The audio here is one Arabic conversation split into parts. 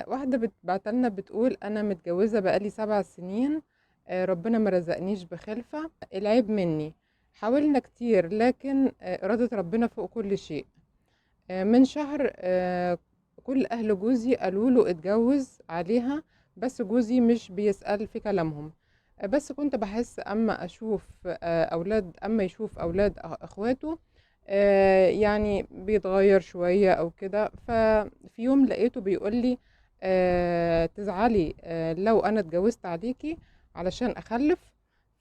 واحدة بعتلنا بتقول أنا متجوزة بقالي 7 سنين. ربنا ما رزقنيش بخلفة، العيب مني. حاولنا كتير لكن إرادة ربنا فوق كل شيء. من شهر كل أهل جوزي قالوا له اتجوز عليها، بس جوزي مش بيسأل في كلامهم. بس كنت بحس أما أشوف أولاد، أما يشوف أولاد أخواته يعني بيتغير شوية أو كده. ففي يوم لقيته بيقول لي تزعلي لو أنا اتجوزت عليكي علشان أخلف؟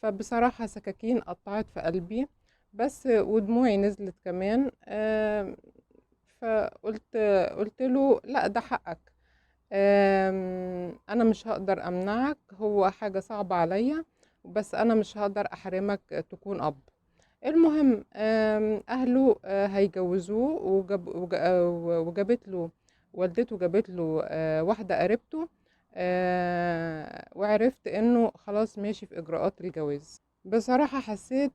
فبصراحة سكاكين قطعت في قلبي، بس ودموعي نزلت كمان. فقلت له لا، ده حقك. انا مش هقدر امنعك، هو حاجة صعبة عليا، بس انا مش هقدر احرمك تكون اب. المهم اهله هيجوزوه، وجابت له والدته، جابت له واحدة قريبته. وعرفت انه خلاص ماشي في اجراءات الجواز. بصراحة حسيت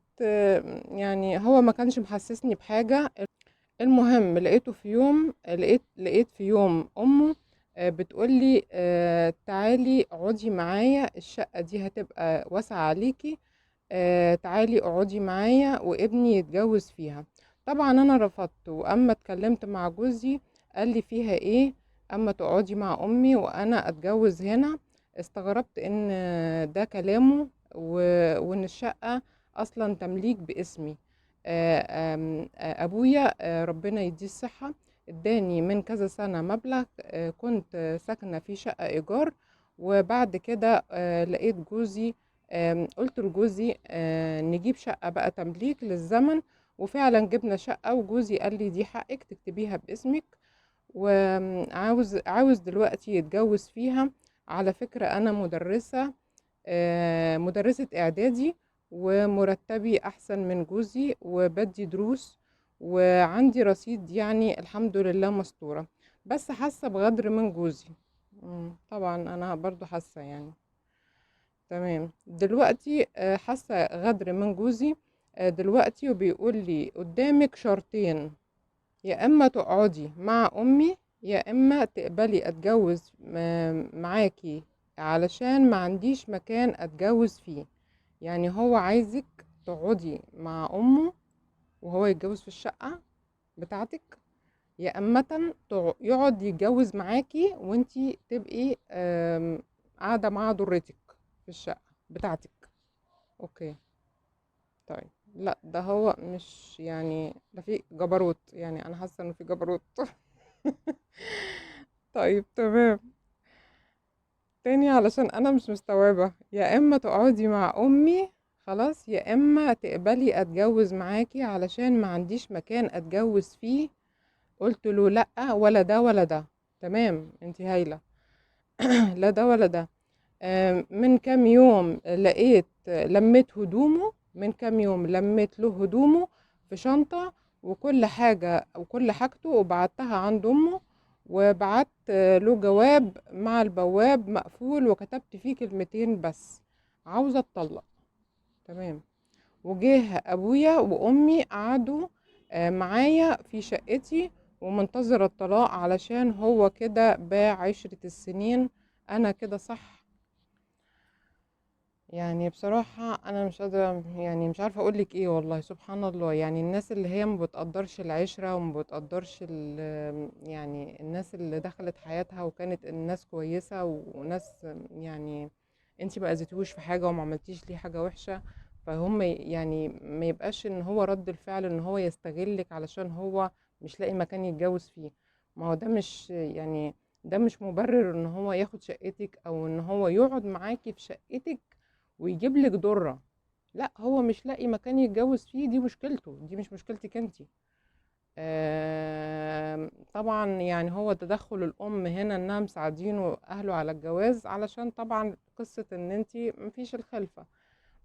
يعني هو ما كانش محسسني بحاجة. المهم لقيته في يوم، لقيت في يوم امه بتقولي تعالي اقعدي معايا، الشقة دي هتبقى واسعة عليكي. تعالي اقعدي معايا وابني يتجوز فيها. طبعا انا رفضت، واما اتكلمت مع جوزي قال لي فيها ايه اما تقعدي مع امي وانا اتجوز هنا. استغربت ان ده كلامه، وان الشقة اصلا تمليك باسمي. ابويا ربنا يديه الصحة اداني من كذا سنة مبلغ. كنت ساكنة في شقة ايجار، وبعد كده لقيت جوزي. قلت لجوزي نجيب شقة بقى تمليك للزمن. وفعلا جبنا شقة، وجوزي قال لي دي حقك تكتبيها باسمك، وعاوز دلوقتي يتجوز فيها. على فكرة أنا مدرسة، مدرسة إعدادي، ومرتبي أحسن من جوزي، وبدي دروس، وعندي رصيد، يعني الحمد لله مستورة. بس حاسة بغدر من جوزي. طبعا أنا برضو حاسة يعني. تمام دلوقتي حاسة غدر من جوزي دلوقتي، وبيقول لي قدامك شرطين: يا اما تقعدي مع امي، يا اما تقبلي اتجوز معاكي، علشان ما عنديش مكان اتجوز فيه. يعني هو عايزك تقعدي مع امه وهو يتجوز في الشقة بتاعتك، يا اما يقعد يتجوز معاكي وانتي تبقي قاعدة مع ضرتك في الشقة بتاعتك. اوكي. طيب لا، ده هو مش يعني، ده في جبروت، يعني انا حاسه انه في جبروت. طيب تمام. تاني علشان انا مش مستوعبه: يا اما تقعدي مع امي خلاص، يا اما تقبلي اتجوز معاكي علشان ما عنديش مكان اتجوز فيه. قلت له لا، ولا ده ولا ده. تمام انتي هايله. لا ده ولا ده. من كام يوم لميت هدومه، من كام يوم لميت له هدومه في شنطة، وكل حاجة وكل حاجته، وبعتها عند أمه. وبعت له جواب مع البواب مقفول، وكتبت فيه كلمتين بس: عاوزة اتطلق. تمام. وجه أبويا وأمي قعدوا معايا في شقتي، ومنتظر الطلاق علشان هو كده باع 10 السنين. أنا كده صح؟ يعني بصراحة أنا مش قادرة، يعني مش عارفة أقولك إيه. والله سبحان الله، يعني الناس اللي هي ما بتقدرش العشرة، وما بتقدرش يعني الناس اللي دخلت حياتها وكانت الناس كويسة وناس، يعني انتي ما أذيتوش في حاجة وما عملتيش ليه حاجة وحشة، فهم يعني ما يبقاش ان هو رد الفعل ان هو يستغلك علشان هو مش لاقي مكان يتجوز فيه. ما هو ده مش يعني، ده مش مبرر ان هو ياخد شقتك او ان هو يقعد معاكي في شقتك ويجيب لك ضرة. لا، هو مش لاقي مكان يتجوز فيه، دي مشكلته، دي مش مشكلتك انتي. طبعا يعني هو تدخل الام هنا انها مساعدينه اهله على الجواز، علشان طبعا قصة ان انتي مفيش الخلفة.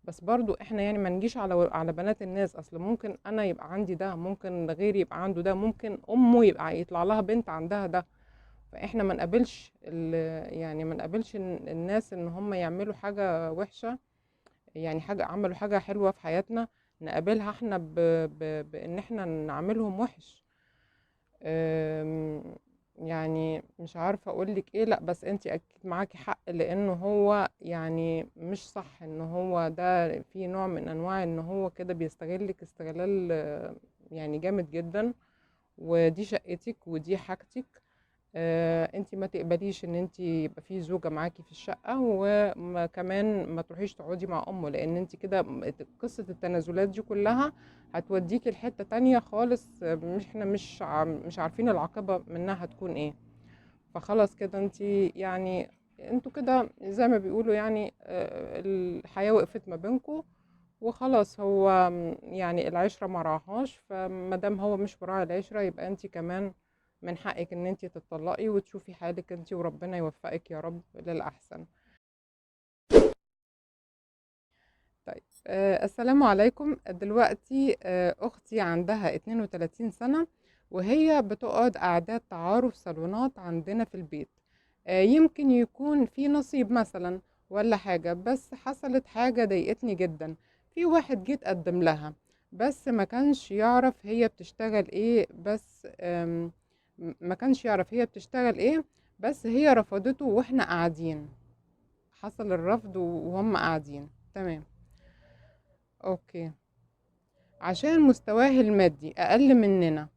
بس برضو احنا يعني ما نجيش على بنات الناس. اصل ممكن انا يبقى عندي ده، ممكن غيري يبقى عنده ده، ممكن امه يبقى يطلع لها بنت عندها ده. فاحنا ما نقابلش يعني ما نقابلش الناس ان هم يعملوا حاجة وحشة، يعني حاجة عملوا حاجة حلوة في حياتنا نقابلها احنا بان احنا نعملهم وحش. أم، يعني مش عارفة اقولك ايه، لا بس انتي اكيد معاكي حق، لانه هو يعني مش صح ان هو ده في نوع من انواع ان هو كده بيستغلك استغلال يعني جامد جدا. ودي شقتك ودي حاجتك. انت ما تقبليش ان انت يبقى في زوجة معاكي في الشقة، وكمان ما تروحيش تقعدي مع امه، لان انت كده قصة التنازلات دي كلها هتوديكي لحتة تانية خالص. مش احنا مش عارفين العاقبة منها هتكون ايه. فخلاص كده انت يعني انتوا كده زي ما بيقولوا يعني الحياة وقفت ما بينكم وخلاص. هو يعني العشرة ما راعهاش، فمادام هو مش مراعي العشرة يبقى انت كمان من حقك ان انت تطلقي وتشوفي حالك انت، وربنا يوفقك يا رب للأحسن. طيب السلام عليكم. دلوقتي أختي عندها 32 سنة، وهي بتقعد قعدات تعارف صالونات عندنا في البيت. يمكن يكون في نصيب مثلا ولا حاجة، بس حصلت حاجة ضايقتني جدا. في واحد جيت أقدم لها، بس ما كانش يعرف هي بتشتغل ايه، بس ما كانش يعرف هي بتشتغل ايه، بس هي رفضته واحنا قاعدين. حصل الرفض وهم قاعدين. تمام. اوكي. عشان مستواه المادي اقل مننا،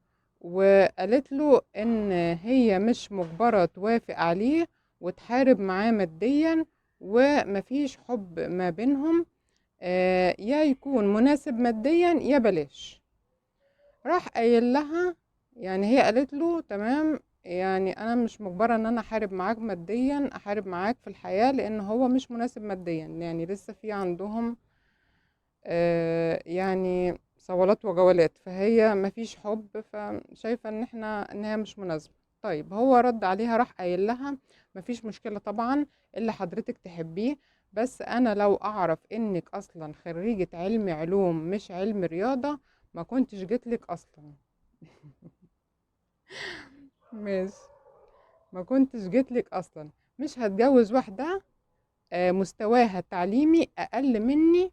وقالت له ان هي مش مجبرة توافق عليه وتحارب معاه ماديا، ومفيش حب ما بينهم. يا يكون مناسب ماديا يا بلاش. راح قايل لها، يعني هي قالت له تمام، يعني انا مش مجبرة ان انا احارب معاك ماديا، احارب معاك في الحياة، لان هو مش مناسب ماديا، يعني لسه في عندهم يعني صولات وجولات، فهي مفيش حب، فشايفة ان هي مش مناسبة. طيب هو رد عليها راح قايل لها مفيش مشكلة طبعا، اللي حضرتك تحبيه، بس انا لو اعرف انك اصلا خريجة علم علوم مش علم رياضة ما كنتش جيتلك اصلا. ماشي. ما كنتش جيتلك اصلا. مش هتجوز واحدة مستواها التعليمي اقل مني.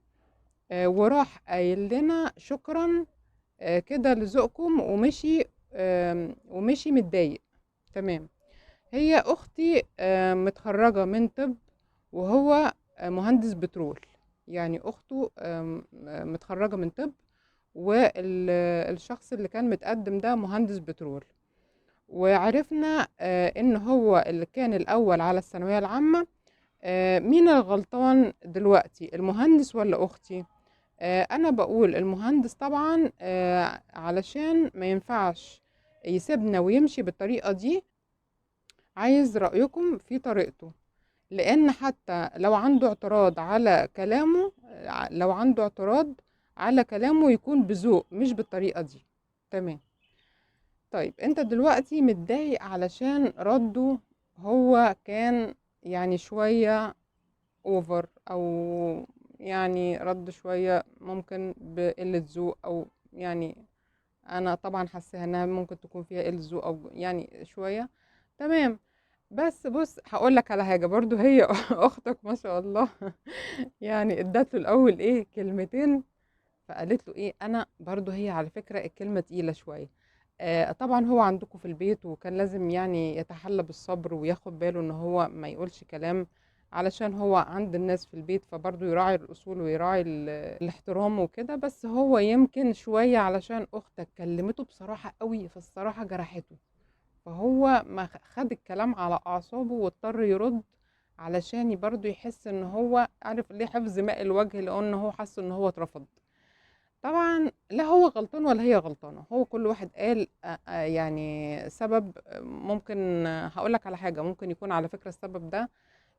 وراح قايل لنا شكرا كده لذوقكم ومشي. ومشي متضايق. تمام. هي اختي متخرجة من طب، وهو مهندس بترول. يعني اخته متخرجة من طب، والشخص اللي كان متقدم ده مهندس بترول. وعرفنا ان هو اللي كان الاول على الثانوية العامة. مين الغلطان دلوقتي، المهندس ولا اختي؟ انا بقول المهندس طبعا، علشان ما ينفعش يسيبنا ويمشي بالطريقة دي. عايز رأيكم في طريقته، لان حتى لو عنده اعتراض على كلامه، لو عنده اعتراض على كلامه يكون بذوق مش بالطريقة دي. تمام. طيب انت دلوقتي متضايق علشان رده هو كان يعني شوية اوفر، او يعني رد شوية ممكن بقلة ذوق، او يعني انا طبعا حاساها انها ممكن تكون فيها قلة ذوق او يعني شوية. تمام. بس بص هقول لك على حاجة برضو. هي اختك ما شاء الله يعني ادت له الاول ايه كلمتين، فقالت له ايه انا برضو. هي على فكرة الكلمة تقيلة شوية. طبعا هو عندكم في البيت، وكان لازم يعني يتحلى بالصبر وياخد باله ان هو ما يقولش كلام، علشان هو عند الناس في البيت، فبرضه يراعي الأصول ويراعي الاحترام وكده. بس هو يمكن شوية علشان أختك كلمته بصراحة قوي، فالصراحة جرحته، فهو ما خد الكلام على أعصابه واضطر يرد، علشان برضه يحس ان هو عارف ليه حفظ ماء الوجه، لأن هو حس ان هو اترفض. طبعا لا هو غلطان ولا هي غلطانة، هو كل واحد قال يعني سبب. ممكن هقول لك على حاجة ممكن يكون على فكرة السبب ده،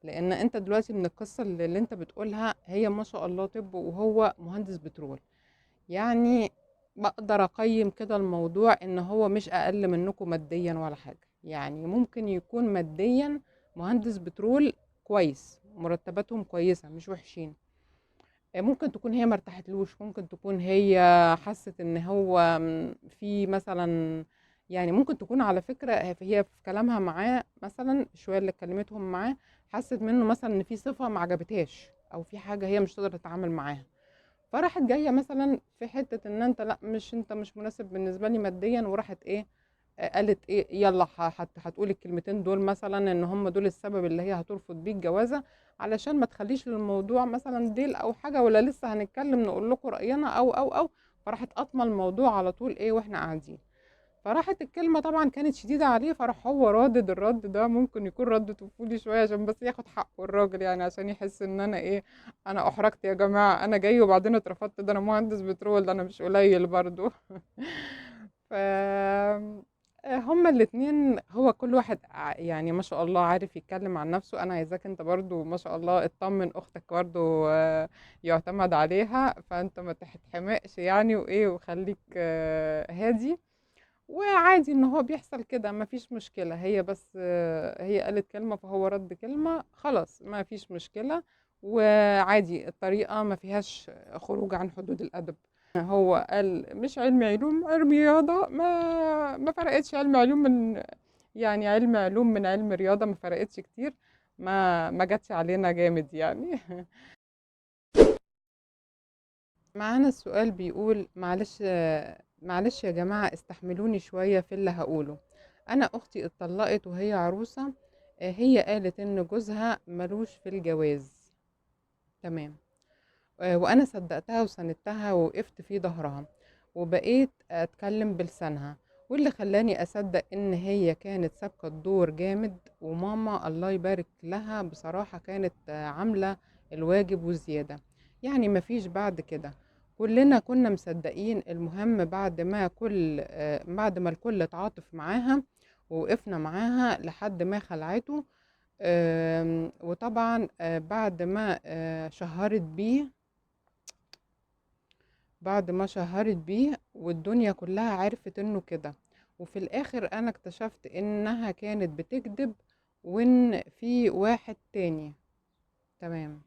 لان انت دلوقتي من القصة اللي انت بتقولها هي ما شاء الله طب وهو مهندس بترول. يعني بقدر اقيم كده الموضوع ان هو مش اقل منكم ماديا ولا حاجة، يعني ممكن يكون ماديا مهندس بترول كويس، مرتباتهم كويسة مش وحشين. ممكن تكون هي ما ارتاحتلوش، ممكن تكون هي حست ان هو في مثلا، يعني ممكن تكون على فكرة هي في كلامها معاه مثلا شوية اللي اتكلمتهم معاه، حست منه مثلا ان في صفة ما عجبتهاش، او في حاجة هي مش تقدر تتعامل معاها، فراحت جاية مثلا في حتة ان انت لا، مش انت مش مناسب بالنسبة لي ماديا، وراحت ايه قالت ايه، يلا هتقول الكلمتين دول مثلا ان هم دول السبب اللي هي هترفض بيه الجوازه، علشان ما تخليش الموضوع مثلا ديل او حاجه، ولا لسه هنتكلم نقول لكم راينا او. فراحت قاطمه الموضوع على طول ايه واحنا قاعدين. فراحت الكلمه طبعا كانت شديده عليه، فراح هو رادد الرد ده، ممكن يكون رد طفولي شويه عشان بس ياخد حقه الراجل، يعني عشان يحس ان انا ايه، انا احرجت يا جماعه، انا جاي وبعدين اترفضت، ده انا مهندس بترول، ده انا مش قليل برضو. ف هما الاتنين، هو كل واحد يعني ما شاء الله عارف يتكلم عن نفسه. انا عايزاك انت برضو ما شاء الله اطمن اختك برضو، يعتمد عليها، فانت ما تتحمقش يعني وايه، وخليك هادي وعادي ان هو بيحصل كده، ما فيش مشكلة. هي بس هي قالت كلمة فهو رد كلمة، خلاص ما فيش مشكلة، وعادي الطريقة ما فيهاش خروج عن حدود الأدب. هو قال مش علم علوم، علم رياضة، ما فرقتش علم علوم من، يعني علم علوم من علم رياضة، ما فرقتش كتير، ما جاتش علينا جامد يعني. معانا السؤال بيقول معلش، معلش يا جماعة استحملوني شوية في اللي هقوله. أنا أختي اتطلقت وهي عروسة، هي قالت إن جوزها ملوش في الجواز. تمام. وأنا صدقتها وسندتها ووقفت في ظهرها، وبقيت أتكلم بلسانها، واللي خلاني أصدق إن هي كانت سابقة الدور جامد. وماما الله يبارك لها بصراحة كانت عاملة الواجب وزيادة، يعني مفيش بعد كده. كلنا كنا مصدقين. المهم بعد ما الكل اتعاطف معاها ووقفنا معاها لحد ما خلعته. وطبعا بعد ما شهرت بيه والدنيا كلها عرفت انه كده. وفي الاخر انا اكتشفت انها كانت بتكذب، وان في واحد تاني. تمام.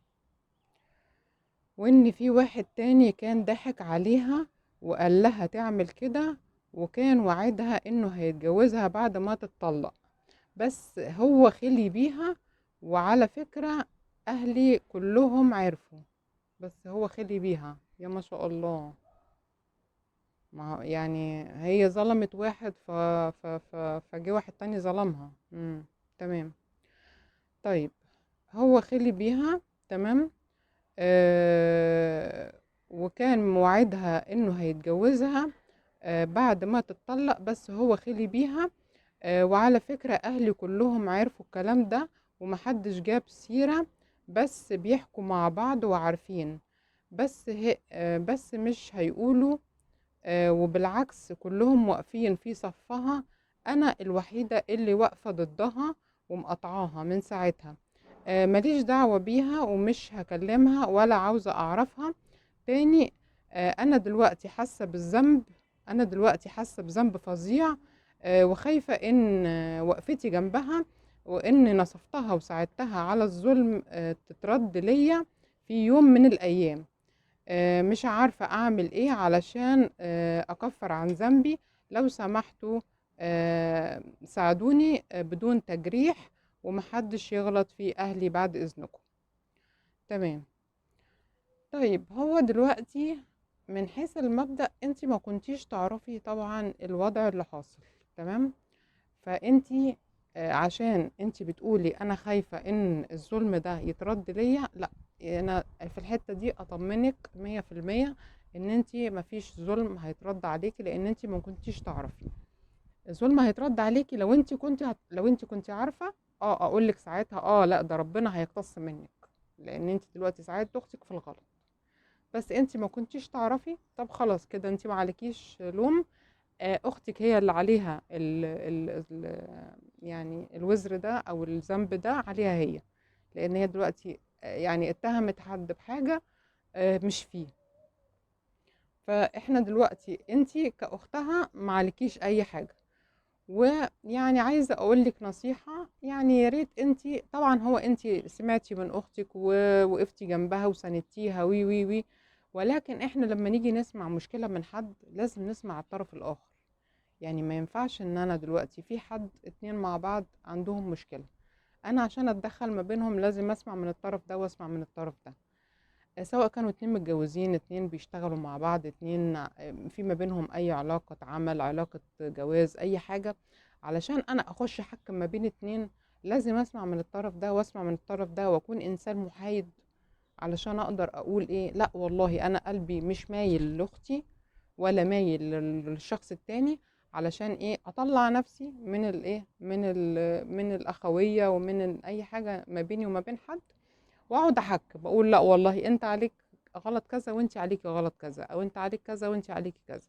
وان في واحد تاني كان ضحك عليها وقال لها تعمل كده، وكان وعدها انه هيتجوزها بعد ما تتطلق، بس هو خلي بيها. وعلى فكرة اهلي كلهم عرفوا، بس هو خلي بيها. يا ما شاء الله. ما يعني هي ظلمت واحد فجه واحد تاني ظلمها. تمام. طيب، هو خلي بيها. تمام. وكان موعدها انه هيتجوزها بعد ما تتطلق، بس هو خلي بيها. وعلى فكرة اهلي كلهم عرفوا الكلام ده، ومحدش جاب سيرة، بس بيحكوا مع بعض وعارفين. بس مش هيقولوا. وبالعكس كلهم واقفين في صفها. انا الوحيدة اللي واقفة ضدها ومقطعاها من ساعتها. ماليش دعوة بيها ومش هكلمها ولا عاوزة اعرفها تاني. انا دلوقتي حاسة بذنب فظيع، وخايفة ان وقفتي جنبها وان نصفتها وساعدتها على الظلم تترد ليا في يوم من الايام. مش عارفة أعمل إيه علشان أكفر عن ذنبي. لو سمحتوا ساعدوني بدون تجريح، ومحدش يغلط في أهلي بعد إذنكم. تمام. طيب، هو دلوقتي من حيث المبدأ أنت ما كنتيش تعرفي طبعا الوضع اللي حاصل. تمام. فأنتي عشان أنتي بتقولي أنا خايفة إن الظلم ده يترد ليا، لا، أنا في الحتة دي أطمنك 100% إن أنتي مفيش ظلم هيترد عليكي، لأن أنتي ما كنتيش تعرفي. الظلم هيترد عليكي لو أنتي كنتي عارفة. أقولك ساعتها لا، ده ربنا هيقتص منك، لأن أنتي دلوقتي ساعدت أختك في الغلط. بس أنتي ما كنتيش تعرفي، طب خلاص كده أنتي ما عليكيش لوم. اختك هي اللي عليها ال يعني الوزر ده او الذنب ده عليها هي، لان هي دلوقتي يعني اتهمت حد بحاجة مش فيه. فاحنا دلوقتي انتي كاختها ما عليكيش اي حاجة. ويعني عايزة اقول لك نصيحة، يعني يا ريت انتي طبعا، هو انتي سمعتي من اختك ووقفتي جنبها وساندتيها وي وي وي، ولكن احنا لما نيجي نسمع مشكلة من حد لازم نسمع الطرف الاخر. يعني ما ينفعش ان انا دلوقتي في حد اتنين مع بعض عندهم مشكلة، انا عشان اتدخل ما بينهم لازم اسمع من الطرف ده واسمع من الطرف ده. سواء كانوا اتنين متجوزين، اتنين بيشتغلوا مع بعض، اتنين في ما بينهم اي علاقة عمل، علاقة جواز، اي حاجة. علشان انا اخش احكم ما بين اتنين لازم اسمع من الطرف ده واسمع من الطرف ده واكون انسان محايد، علشان اقدر اقول ايه، لا والله انا قلبي مش مايل لاختي ولا مايل للشخص التاني، علشان ايه اطلع نفسي من الايه، من الاخويه ومن اي حاجه ما بيني وما بين حد، واقعد احكم بقول لا والله انت عليك غلط كذا وانت عليكي غلط كذا، او انت عليك كذا وانت عليكي كذا.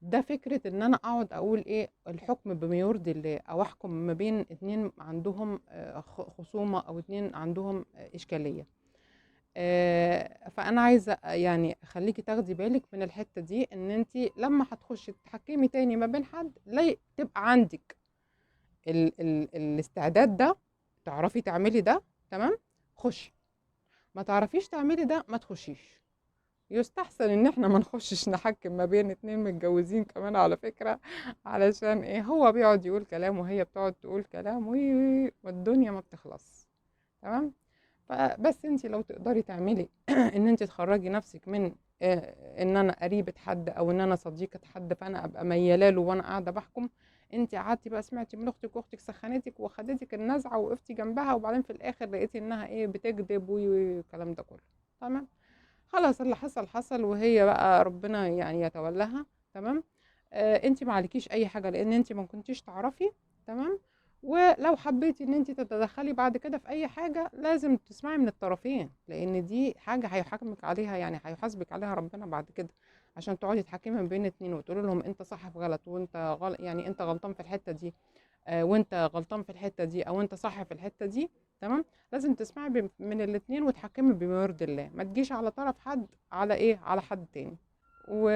ده فكره ان انا اقعد اقول ايه الحكم بما يرضي الله، او احكم ما بين اتنين عندهم خصومه، او اتنين عندهم اشكاليه. فانا عايزه يعني خليكي تاخدي بالك من الحته دي، ان انت لما هتخشي تتحكمي تاني ما بين حد لا تبقى عندك ال الاستعداد ده، تعرفي تعملي ده، تمام، خشي. ما تعرفيش تعملي ده ما تخشيش. يستحسن ان احنا ما نخشش نحكم ما بين اتنين متجوزين كمان على فكرة، علشان ايه هو بيقعد يقول كلام وهي بتقعد تقول كلام والدنيا ما بتخلص. تمام. فبس انت لو تقدري تعملي ان انت تخرجي نفسك من ان انا قريبة حد او ان انا صديقة حد فانا ابقى مياله له وانا قاعدة بحكم، انت قعدتي بقى سمعتي من اختك واختك سخنتك وخدتك النزعة ووقفتي جنبها، وبعدين في الاخر لقيتي انها ايه بتكذب والكلام ده كله. تمام. خلاص اللي حصل حصل، وهي بقى ربنا يعني يتولاها. تمام. انت ما عليكيش اي حاجه لان انت ما كنتيش تعرفي. تمام. ولو حبيتي ان انت تتدخلي بعد كده في اي حاجه لازم تسمعي من الطرفين، لان دي حاجه هيحاكمك عليها، يعني هيحاسبك عليها ربنا بعد كده، عشان تقعدي تحكمي ما بين اتنين وتقولي لهم انت صح في غلط وانت غلط، يعني انت غلطان في الحته دي وانت غلطان في الحته دي، او انت صح في الحته دي. تمام. لازم تسمعي من الاتنين وتحكمي بما يرضي الله، ما تجيش على طرف حد على ايه على حد تاني. و...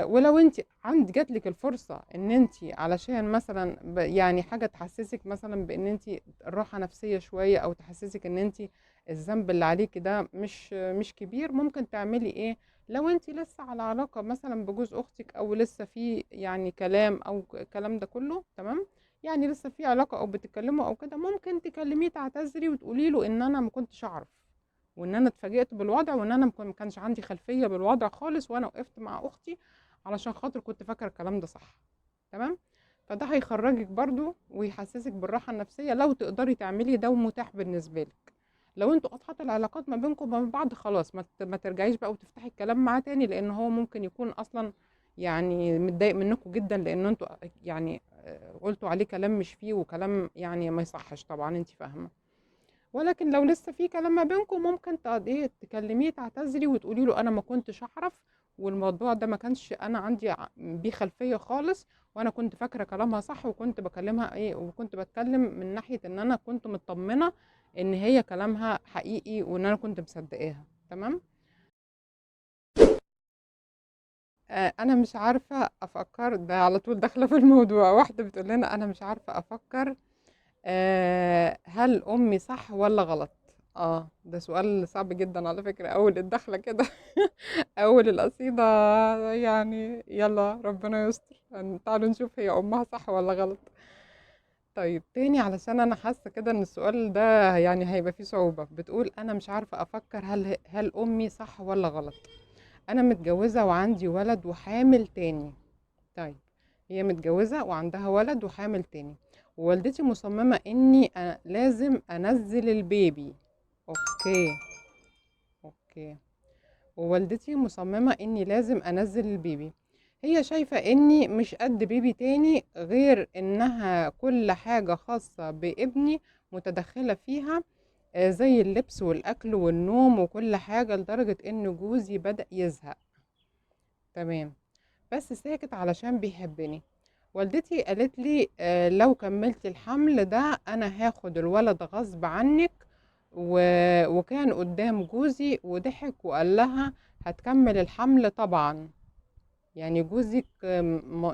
ولو انت جاتلك الفرصه ان انت علشان مثلا يعني حاجه تحسسك مثلا بان انت راحه نفسيه شويه، او تحسسك ان انت الذنب اللي عليكي ده مش كبير، ممكن تعملي ايه؟ لو انت لسه على علاقه مثلا بجوز اختك، او لسه في يعني كلام او الكلام ده كله، تمام، يعني لسه في علاقه او بتتكلموا او كده، ممكن تكلميه تعتذري وتقولي له ان انا ما كنتش اعرف، وان انا اتفاجئت بالوضع، وان انا ما كانش عندي خلفيه بالوضع خالص، وانا وقفت مع اختي علشان خاطر كنت فاكره الكلام ده صح. تمام. فده هيخرجك برضو ويحسسك بالراحه النفسيه لو تقدري تعملي ده ومتاح بالنسبه لك. لو انتوا قطعتوا العلاقات ما بينكم وما بعض خلاص ما ترجعيش بقى وتفتحي الكلام معاه تاني، لان هو ممكن يكون اصلا يعني متضايق منكم جدا، لان انتوا يعني قلتوا عليه كلام مش فيه، وكلام يعني ما يصحش طبعا، انت فاهمه. ولكن لو لسه في كلام ما بينكم ممكن ايه تكلميه تعتذري وتقولي له انا ما كنتش اعرف، والموضوع ده ما كانش انا عندي بيه خلفيه خالص، وانا كنت فاكره كلامها صح، وكنت بكلمها ايه، وكنت بتكلم من ناحيه ان انا كنت مطمنه ان هي كلامها حقيقي وان انا كنت مصدقاها. تمام. انا مش عارفه افكر، ده على طول داخله في الموضوع، واحده بتقول لنا انا مش عارفه افكر هل امي صح ولا غلط؟ ده سؤال صعب جدا على فكره، اول الدخله كده اول القصيده، يعني يلا ربنا يستر، تعالوا نشوف هي امها صح ولا غلط. طيب تاني، علشان انا حاسه كده ان السؤال ده يعني هيبقى فيه صعوبه. بتقول انا مش عارفه افكر هل امي صح ولا غلط. انا متجوزه وعندي ولد وحامل تاني. طيب، هي متجوزة وعندها ولد وحامل تاني، ووالدتي مصممة اني لازم انزل البيبي. اوكي. اوكي. ووالدتي مصممة اني لازم انزل البيبي. هي شايفة اني مش قد بيبي تاني، غير انها كل حاجة خاصة بابني متدخلة فيها، زي اللبس والاكل والنوم وكل حاجة، لدرجة ان جوزي بدأ يزهق. تمام. بس ساكت علشان بيحبني. والدتي قالت لي لو كملتي الحمل ده انا هاخد الولد غصب عنك، وكان قدام جوزي وضحك وقال لها هتكمل الحمل طبعا. يعني جوزك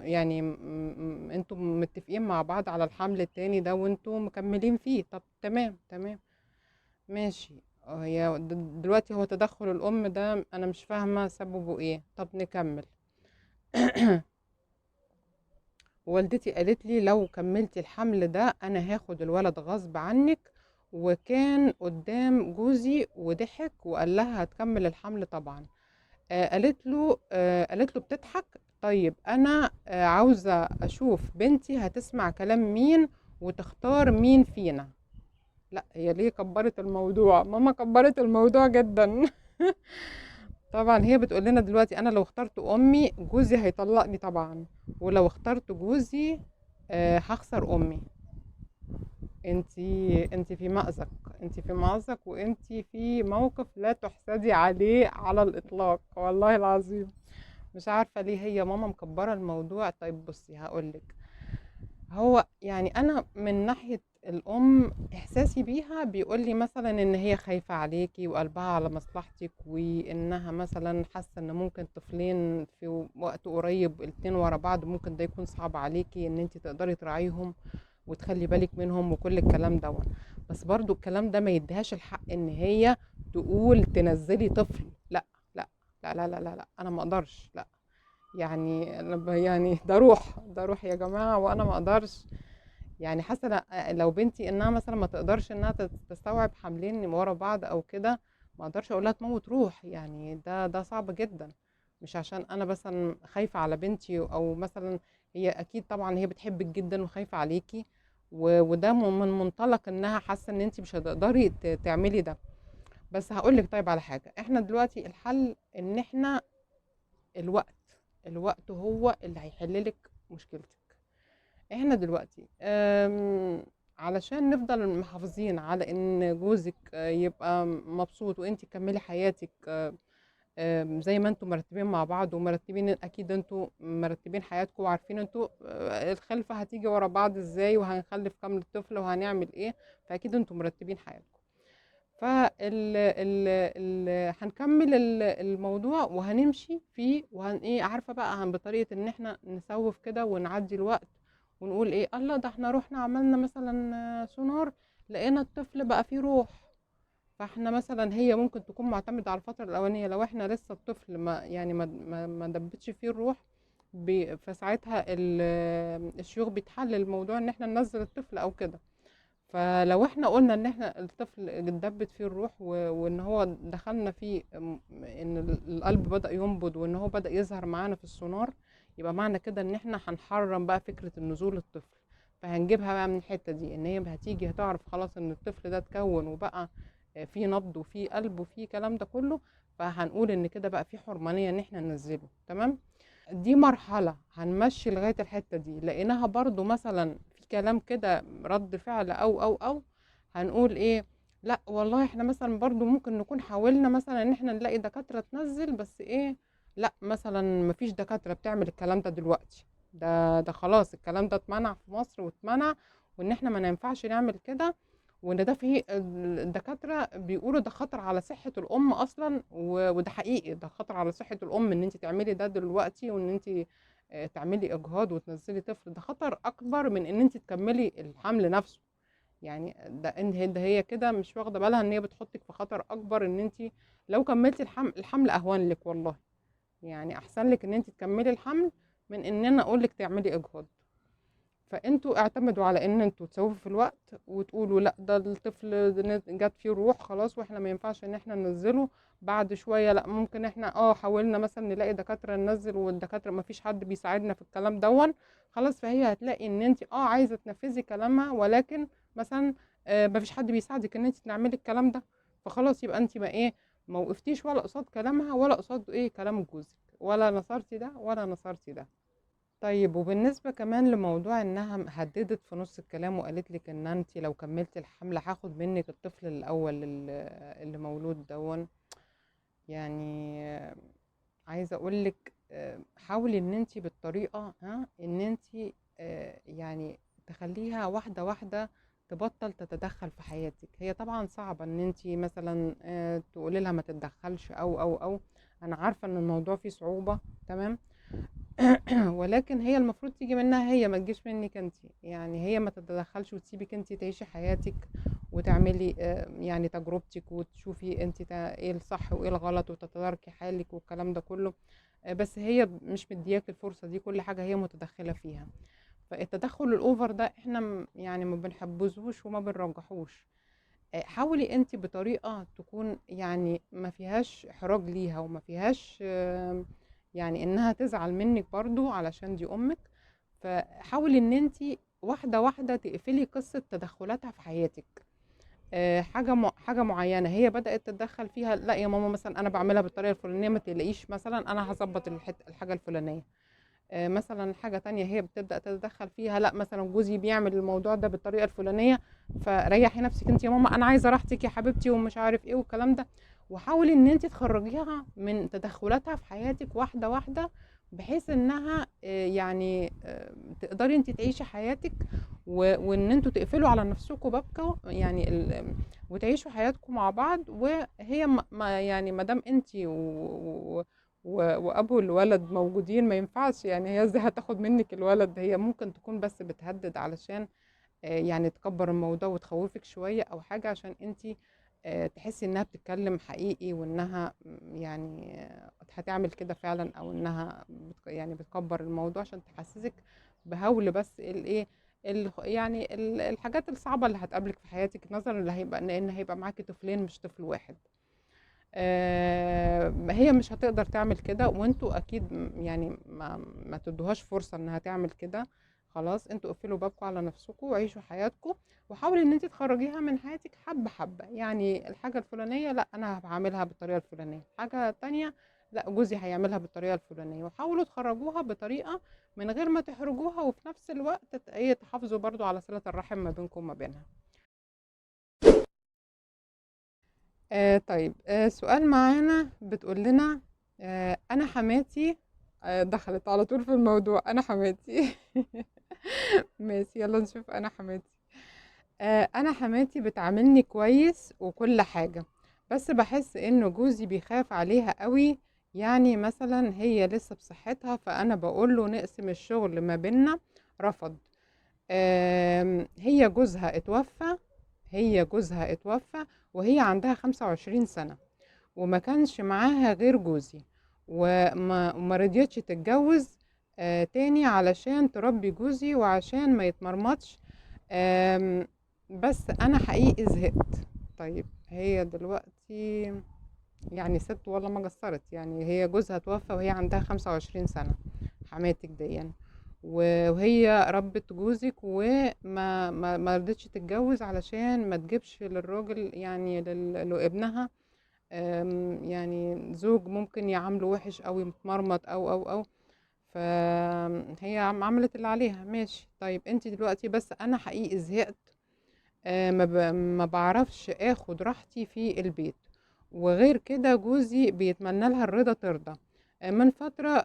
يعني انتوا متفقين مع بعض على الحمل التاني ده وانتوا مكملين فيه. طب تمام تمام ماشي. هي دلوقتي هو تدخل الام ده انا مش فاهمة سببه ايه. طب نكمل. والدتي قالت لي لو كملتي الحمل ده انا هاخد الولد غصب عنك، وكان قدام جوزي وضحك وقال لها هتكمل الحمل طبعا. قالت له بتضحك؟ طيب انا عاوزه اشوف بنتي هتسمع كلام مين وتختار مين فينا. لا هي ليه كبرت الموضوع؟ ماما كبرت الموضوع جدا. طبعا هي بتقول لنا دلوقتي انا لو اخترت امي جوزي هيطلقني طبعا، ولو اخترت جوزي هخسر امي. انتي في مأزق، انتي في مأزق، وانتي في موقف لا تحسدي عليه على الإطلاق والله العظيم. مش عارفة ليه هي ماما مكبرة الموضوع. طيب بصي هقولك، هو يعني أنا من ناحية الأم إحساسي بيها بيقولي مثلا إن هي خايفة عليكي وقلبها على مصلحتك، وإنها مثلا حاسة إن ممكن طفلين في وقت قريب الاتنين ورا بعض ممكن ده يكون صعب عليكي إن انتي تقدري تراعيهم وتخلي بالك منهم وكل الكلام دوت. بس برضو الكلام ده ما يديهاش الحق ان هي تقول تنزلي طفل. لا لا لا لا لا لا, لا. انا ما اقدرش، لا. يعني يعني ده روح يا جماعة، وانا ما اقدرش. يعني حاسه لو بنتي انها مثلا ما تقدرش انها تستوعب حملين ورا بعض او كده، ما اقدرش اقولها تموت روح. يعني ده صعب جدا. مش عشان انا مثلا خايفه على بنتي او مثلا، هي اكيد طبعا هي بتحبك جدا وخايفه عليكي، وده من منطلق انها حاسه ان انت مش هتقدري تعملي ده. بس هقول لك طيب على حاجه، احنا دلوقتي الحل ان احنا الوقت، الوقت هو اللي هيحل لك مشكلتك. احنا دلوقتي علشان نفضل محافظين على ان جوزك يبقى مبسوط وانت تكملي حياتك زي ما انتوا مرتبين مع بعض ومرتبين، اكيد انتوا مرتبين حياتكم وعارفين انتوا الخلفة هتيجي ورا بعض ازاي وهنخلف كام طفل وهنعمل ايه، فاكيد انتوا مرتبين حياتكم. هنكمل الموضوع وهنمشي فيه ايه عارفه بقى، بطريقه ان احنا نسوف كده ونعدي الوقت ونقول ايه، الله ده احنا رحنا عملنا مثلا سونار لقينا الطفل بقى فيه روح. فاحنا مثلا هي ممكن تكون معتمده على الفتره الاولانيه، لو احنا لسه الطفل ما يعني ما دبتش فيه الروح، فساعتها الشيوخ بيتحل الموضوع ان احنا ننزل الطفل او كده. فلو احنا قلنا ان احنا الطفل اتدبت فيه الروح وان هو دخلنا فيه ان القلب بدأ ينبض وان هو بدأ يظهر معانا في السونار، يبقى معنى كده ان احنا هنحرم بقى فكرة النزول الطفل. فهنجيبها بقى من الحتة دي، ان هي هتيجي هتعرف خلاص ان الطفل ده اتكون وبقى فيه نبض وفيه قلب وفيه كلام ده كله، فهنقول ان كده بقى فيه حرمانية ان احنا ننزله. تمام. دي مرحلة هنمشي لغاية الحتة دي. لقيناها برضو مثلا في كلام كده رد فعل او هنقول ايه، لا والله احنا مثلا برضو ممكن نكون حاولنا مثلا ان احنا نلاقي دكاترة تنزل، بس ايه، لا مثلا مفيش دكاترة بتعمل الكلام ده دلوقتي. ده خلاص الكلام ده اتمنع في مصر واتمنع، وان احنا ما ينفعش نعمل كده، وان ده فيه الدكاتره بيقولوا ده خطر على صحه الام اصلا، وده حقيقي ده خطر على صحه الام ان انت تعملي ده دلوقتي، وان انت تعملي اجهاض وتنزلي طفل، ده خطر اكبر من ان انت تكملي الحمل نفسه. يعني ده هي كده مش واخده بالها ان هي بتحطك في خطر اكبر، ان انت لو كملتي الحمل اهون لك والله. يعني احسن لك ان انت تكملي الحمل من ان انا اقول لك تعملي اجهاض. فانتوا اعتمدوا على ان انتوا تسوفوا في الوقت وتقولوا لا ده الطفل جات فيه روح خلاص واحنا ما ينفعش ان احنا ننزله. بعد شويه لا ممكن احنا حاولنا مثلا نلاقي دكاتره ننزل، والدكاتره ما فيش حد بيساعدنا في الكلام دون. خلاص فهي هتلاقي ان انت عايزه تنفذي كلامها، ولكن مثلا ما فيش حد بيساعدك ان انت تعملي الكلام ده. فخلاص يبقى انت ما ما وقفتيش ولا قصاد كلامها ولا قصاد كلام جوزك، ولا نصرتي ده ولا نصرتي ده. طيب وبالنسبة كمان لموضوع انها هددت في نص الكلام وقالت لك ان انت لو كملتي الحمل هاخد منك الطفل الاول اللي مولود دون. يعني عايزة اقول لك حاولي ان انت بالطريقة ان انت يعني تخليها واحدة واحدة تبطل تتدخل في حياتك. هي طبعا صعبة ان انت مثلا تقولي لها ما تتدخلش او انا عارفة ان الموضوع فيه صعوبة. تمام. ولكن هي المفروض تيجي منها هي، ما تجيش منك انت. يعني هي ما تتدخلش وتسيبك انت تعيشي حياتك وتعملي يعني تجربتك وتشوفي انت ايه الصح وايه الغلط وتتداركي حالك والكلام ده كله. بس هي مش مدياك الفرصة دي، كل حاجة هي متدخلة فيها. فالتدخل الاوفر ده احنا يعني ما بنحبذهوش وما بنرجحوش. حاولي انت بطريقة تكون يعني ما فيهاش احراج ليها، وما فيهاش يعني انها تزعل منك برضو علشان دي امك. فحاولي ان انت واحدة واحدة تقفلي قصة تدخلاتها في حياتك. حاجة معينة هي بدأت تتدخل فيها، لا يا ماما مثلا انا بعملها بالطريقة الفلانية، ما تقلقيش مثلا انا هظبط الحاجة الفلانية. مثلا حاجة تانية هي بتبدأ تتدخل فيها، لا مثلا جوزي بيعمل الموضوع ده بالطريقة الفلانية، فريحي نفسك انت يا ماما، انا عايزة راحتك يا حبيبتي ومش عارف ايه والكلام ده. وحاولي ان انت تخرجيها من تدخلاتها في حياتك واحدة واحدة، بحيث انها يعني تقدري انت تعيشي حياتك، وان انتوا تقفلوا على نفسكم بابكم يعني وتعيشوا حياتكم مع بعض. وهي يعني ما دام انت وابو الولد موجودين، ما ينفعش يعني هي ازاي هتاخد منك الولد. هي ممكن تكون بس بتهدد علشان يعني تكبر الموضوع وتخوفك شوية او حاجة، عشان انتي تحسي انها بتتكلم حقيقي، وانها يعني هتعمل كده فعلا، او انها يعني بتكبر الموضوع عشان تحسسك بهول بس الايه يعني الحاجات الصعبة اللي هتقابلك في حياتك، نظرا اللي هيبقى ان هيبقى معاكي طفلين مش طفل واحد. هي مش هتقدر تعمل كده، وانتوا اكيد يعني ما تدوهاش فرصة انها تعمل كده. خلاص انتوا قفلوا بابكم على نفسكم وعيشوا حياتكم، وحاولي ان انت تخرجيها من حياتك حبة حبة. يعني الحاجة الفلانية لا انا هعملها بالطريقة الفلانية، حاجة تانية لا جوزي هيعملها بالطريقة الفلانية، وحاولوا تخرجوها بطريقة من غير ما تحرجوها، وفي نفس الوقت ايه تحافظوا برضو على صلة الرحم ما بينكم وما بينها. طيب سؤال معانا بتقول لنا أنا حماتي دخلت على طول في الموضوع. أنا حماتي ماشي يلا نشوف. أنا حماتي أنا حماتي بتعاملني كويس وكل حاجة، بس بحس إنه جوزي بيخاف عليها قوي. يعني مثلا هي لسه بصحتها، فأنا بقوله نقسم الشغل ما بينا، رفض. هي جوزها اتوفى، هي جوزها اتوفى وهي عندها 25 سنة، وما كانش معاها غير جوزي، وما رضيتش تتجوز تاني علشان تربي جوزي وعشان ما يتمرمطش. آم، بس انا حقيقي زهقت. طيب هي دلوقتي يعني ست والله ما قصرت، يعني هي جوزها توفى وهي عندها 25 سنة، حماتك دي يعني. وهي ربت جوزك وما ما رضتش تتجوز علشان ما تجيبش للراجل يعني لابنها يعني زوج ممكن يعامله وحش او متمرمط او فهي عملت اللي عليها. ماشي طيب انت دلوقتي، بس انا حقيقي زهقت. ما بعرفش اخد راحتي في البيت، وغير كده جوزي بيتمنى لها الرضا ترضى. من فترة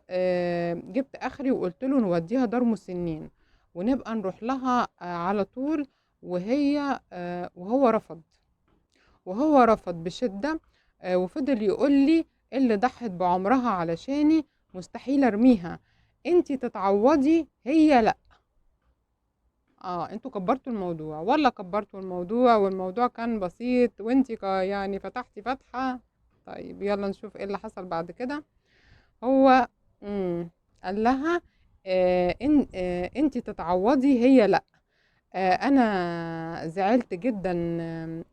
جبت اخري وقلت له نوديها دار مسنين ونبقى نروح لها على طول، وهو رفض. وهو رفض بشدة. وفضل يقول لي اللي ضحت بعمرها علشاني مستحيل ارميها، انتي تتعوضي هي لا. انتوا كبرتوا الموضوع، ولا كبرتوا الموضوع والموضوع كان بسيط وانتي يعني فتحتي فتحة. طيب يلا نشوف ايه اللي حصل بعد كده. هو قال لها انتي تتعوضي هي لا. انا زعلت جدا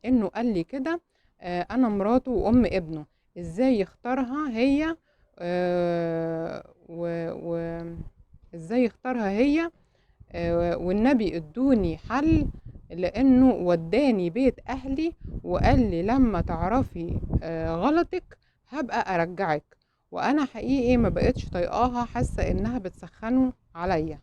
انه قال لي كده. انا مراته وام ابنه، ازاي يختارها هي ازاي يختارها هي والنبي ادوني حل، لانه وداني بيت اهلي وقال لي لما تعرفي غلطك هبقى ارجعك. وانا حقيقي ما بقتش طايقاها، حاسه انها بتسخنه عليا.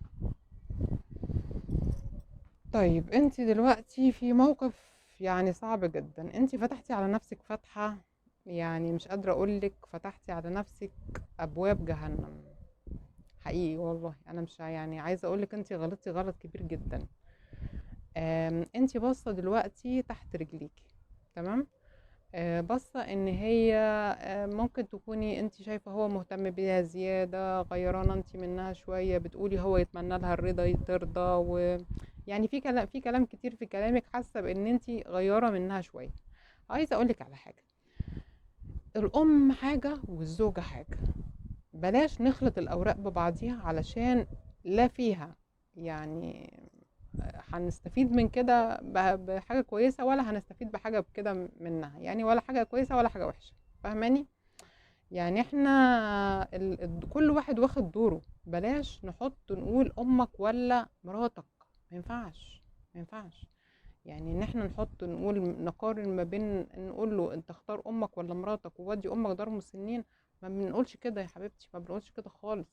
طيب انت دلوقتي في موقف يعني صعب جدا، انت فتحتي على نفسك فتحة، يعني مش قادرة اقولك فتحتي على نفسك ابواب جهنم. حقيقي والله انا مش يعني عايزة اقولك انت غلطتي غلط كبير جدا. انت باصة دلوقتي تحت رجليكي، تمام؟ باصة ان هي ممكن تكوني انت شايفة هو مهتم بيها زيادة، غيرانة انت منها شوية، بتقولي هو يتمنى لها الرضا ترضى، يعني في كلام كتير في كلامك، حاسة بان انت غيرة منها شوية. عايزة اقولك على حاجة، الام حاجة والزوجة حاجة. بلاش نخلط الاوراق ببعضيها علشان لا فيها يعني هنستفيد من كده بحاجة كويسة، ولا هنستفيد بحاجة بكده منها، يعني ولا حاجة كويسة ولا حاجة وحشة. فاهماني؟ يعني احنا كل واحد واخد دوره، بلاش نحط نقول امك ولا مراتك. ما ينفعش، ما ينفعش. يعني ان احنا نحط نقول نقارن ما بين، نقول له انت اختار امك ولا مراتك وودي امك دار مسنين. ما بنقولش كده يا حبيبتي، ما بنقولش كده خالص.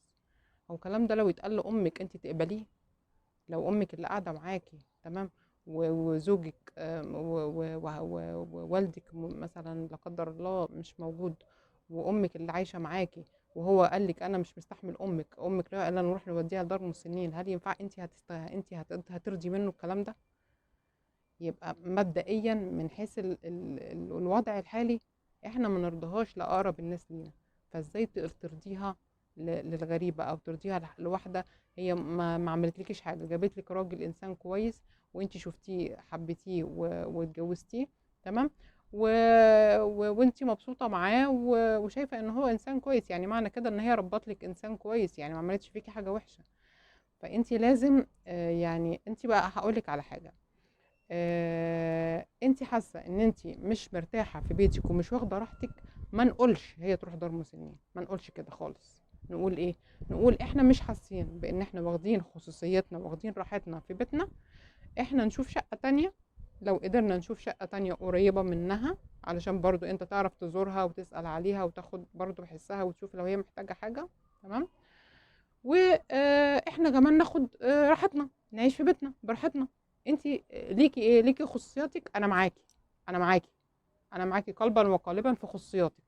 هو الكلام ده لو يتقال لامك انت تقبليه؟ لو امك اللي قاعده معاكي تمام، وزوجك ووالدك مثلا لا قدر الله مش موجود، وامك اللي عايشه معاكي، وهو قال لك انا مش مستحمل امك لا، الا نروح نوديها دار مسنين، هل ينفع انت هترضي منه الكلام ده؟ يبقى مبدئيا من حيث الوضع الحالي احنا ما نرضاهاش لاقرب الناس لينا، فازاي ترضيها للغريبه، او ترضيها لواحده هي ما عملتلكيش حاجه، جابت لك راجل انسان كويس وانت شفتيه حبيتيه واتجوزتيه تمام، وانت مبسوطه معاه وشايفه ان هو انسان كويس، يعني معنى كده ان هي ربت لك انسان كويس، يعني ما عملتش فيكي حاجه وحشه. فانت لازم يعني انت بقى هقول لك على حاجه، انت حاسه ان انت مش مرتاحه في بيتك ومش واخده راحتك، ما نقولش هي تروح دار مسنين، ما نقولش كده خالص. نقول ايه؟ نقول احنا مش حاسين بان احنا واخدين خصوصيتنا واخدين راحتنا في بيتنا، احنا نشوف شقه تانية. لو قدرنا نشوف شقه تانية قريبه منها، علشان برضو انت تعرف تزورها وتسأل عليها وتاخد برضو حسها وتشوف لو هي محتاجه حاجه. تمام. واحنا كمان ناخد راحتنا، نعيش في بيتنا براحتنا. انت ليكي ايه؟ ليكي خصوصياتك، انا معاكي، انا معاكي، انا معاكي قلبا وقالبا في خصوصياتك.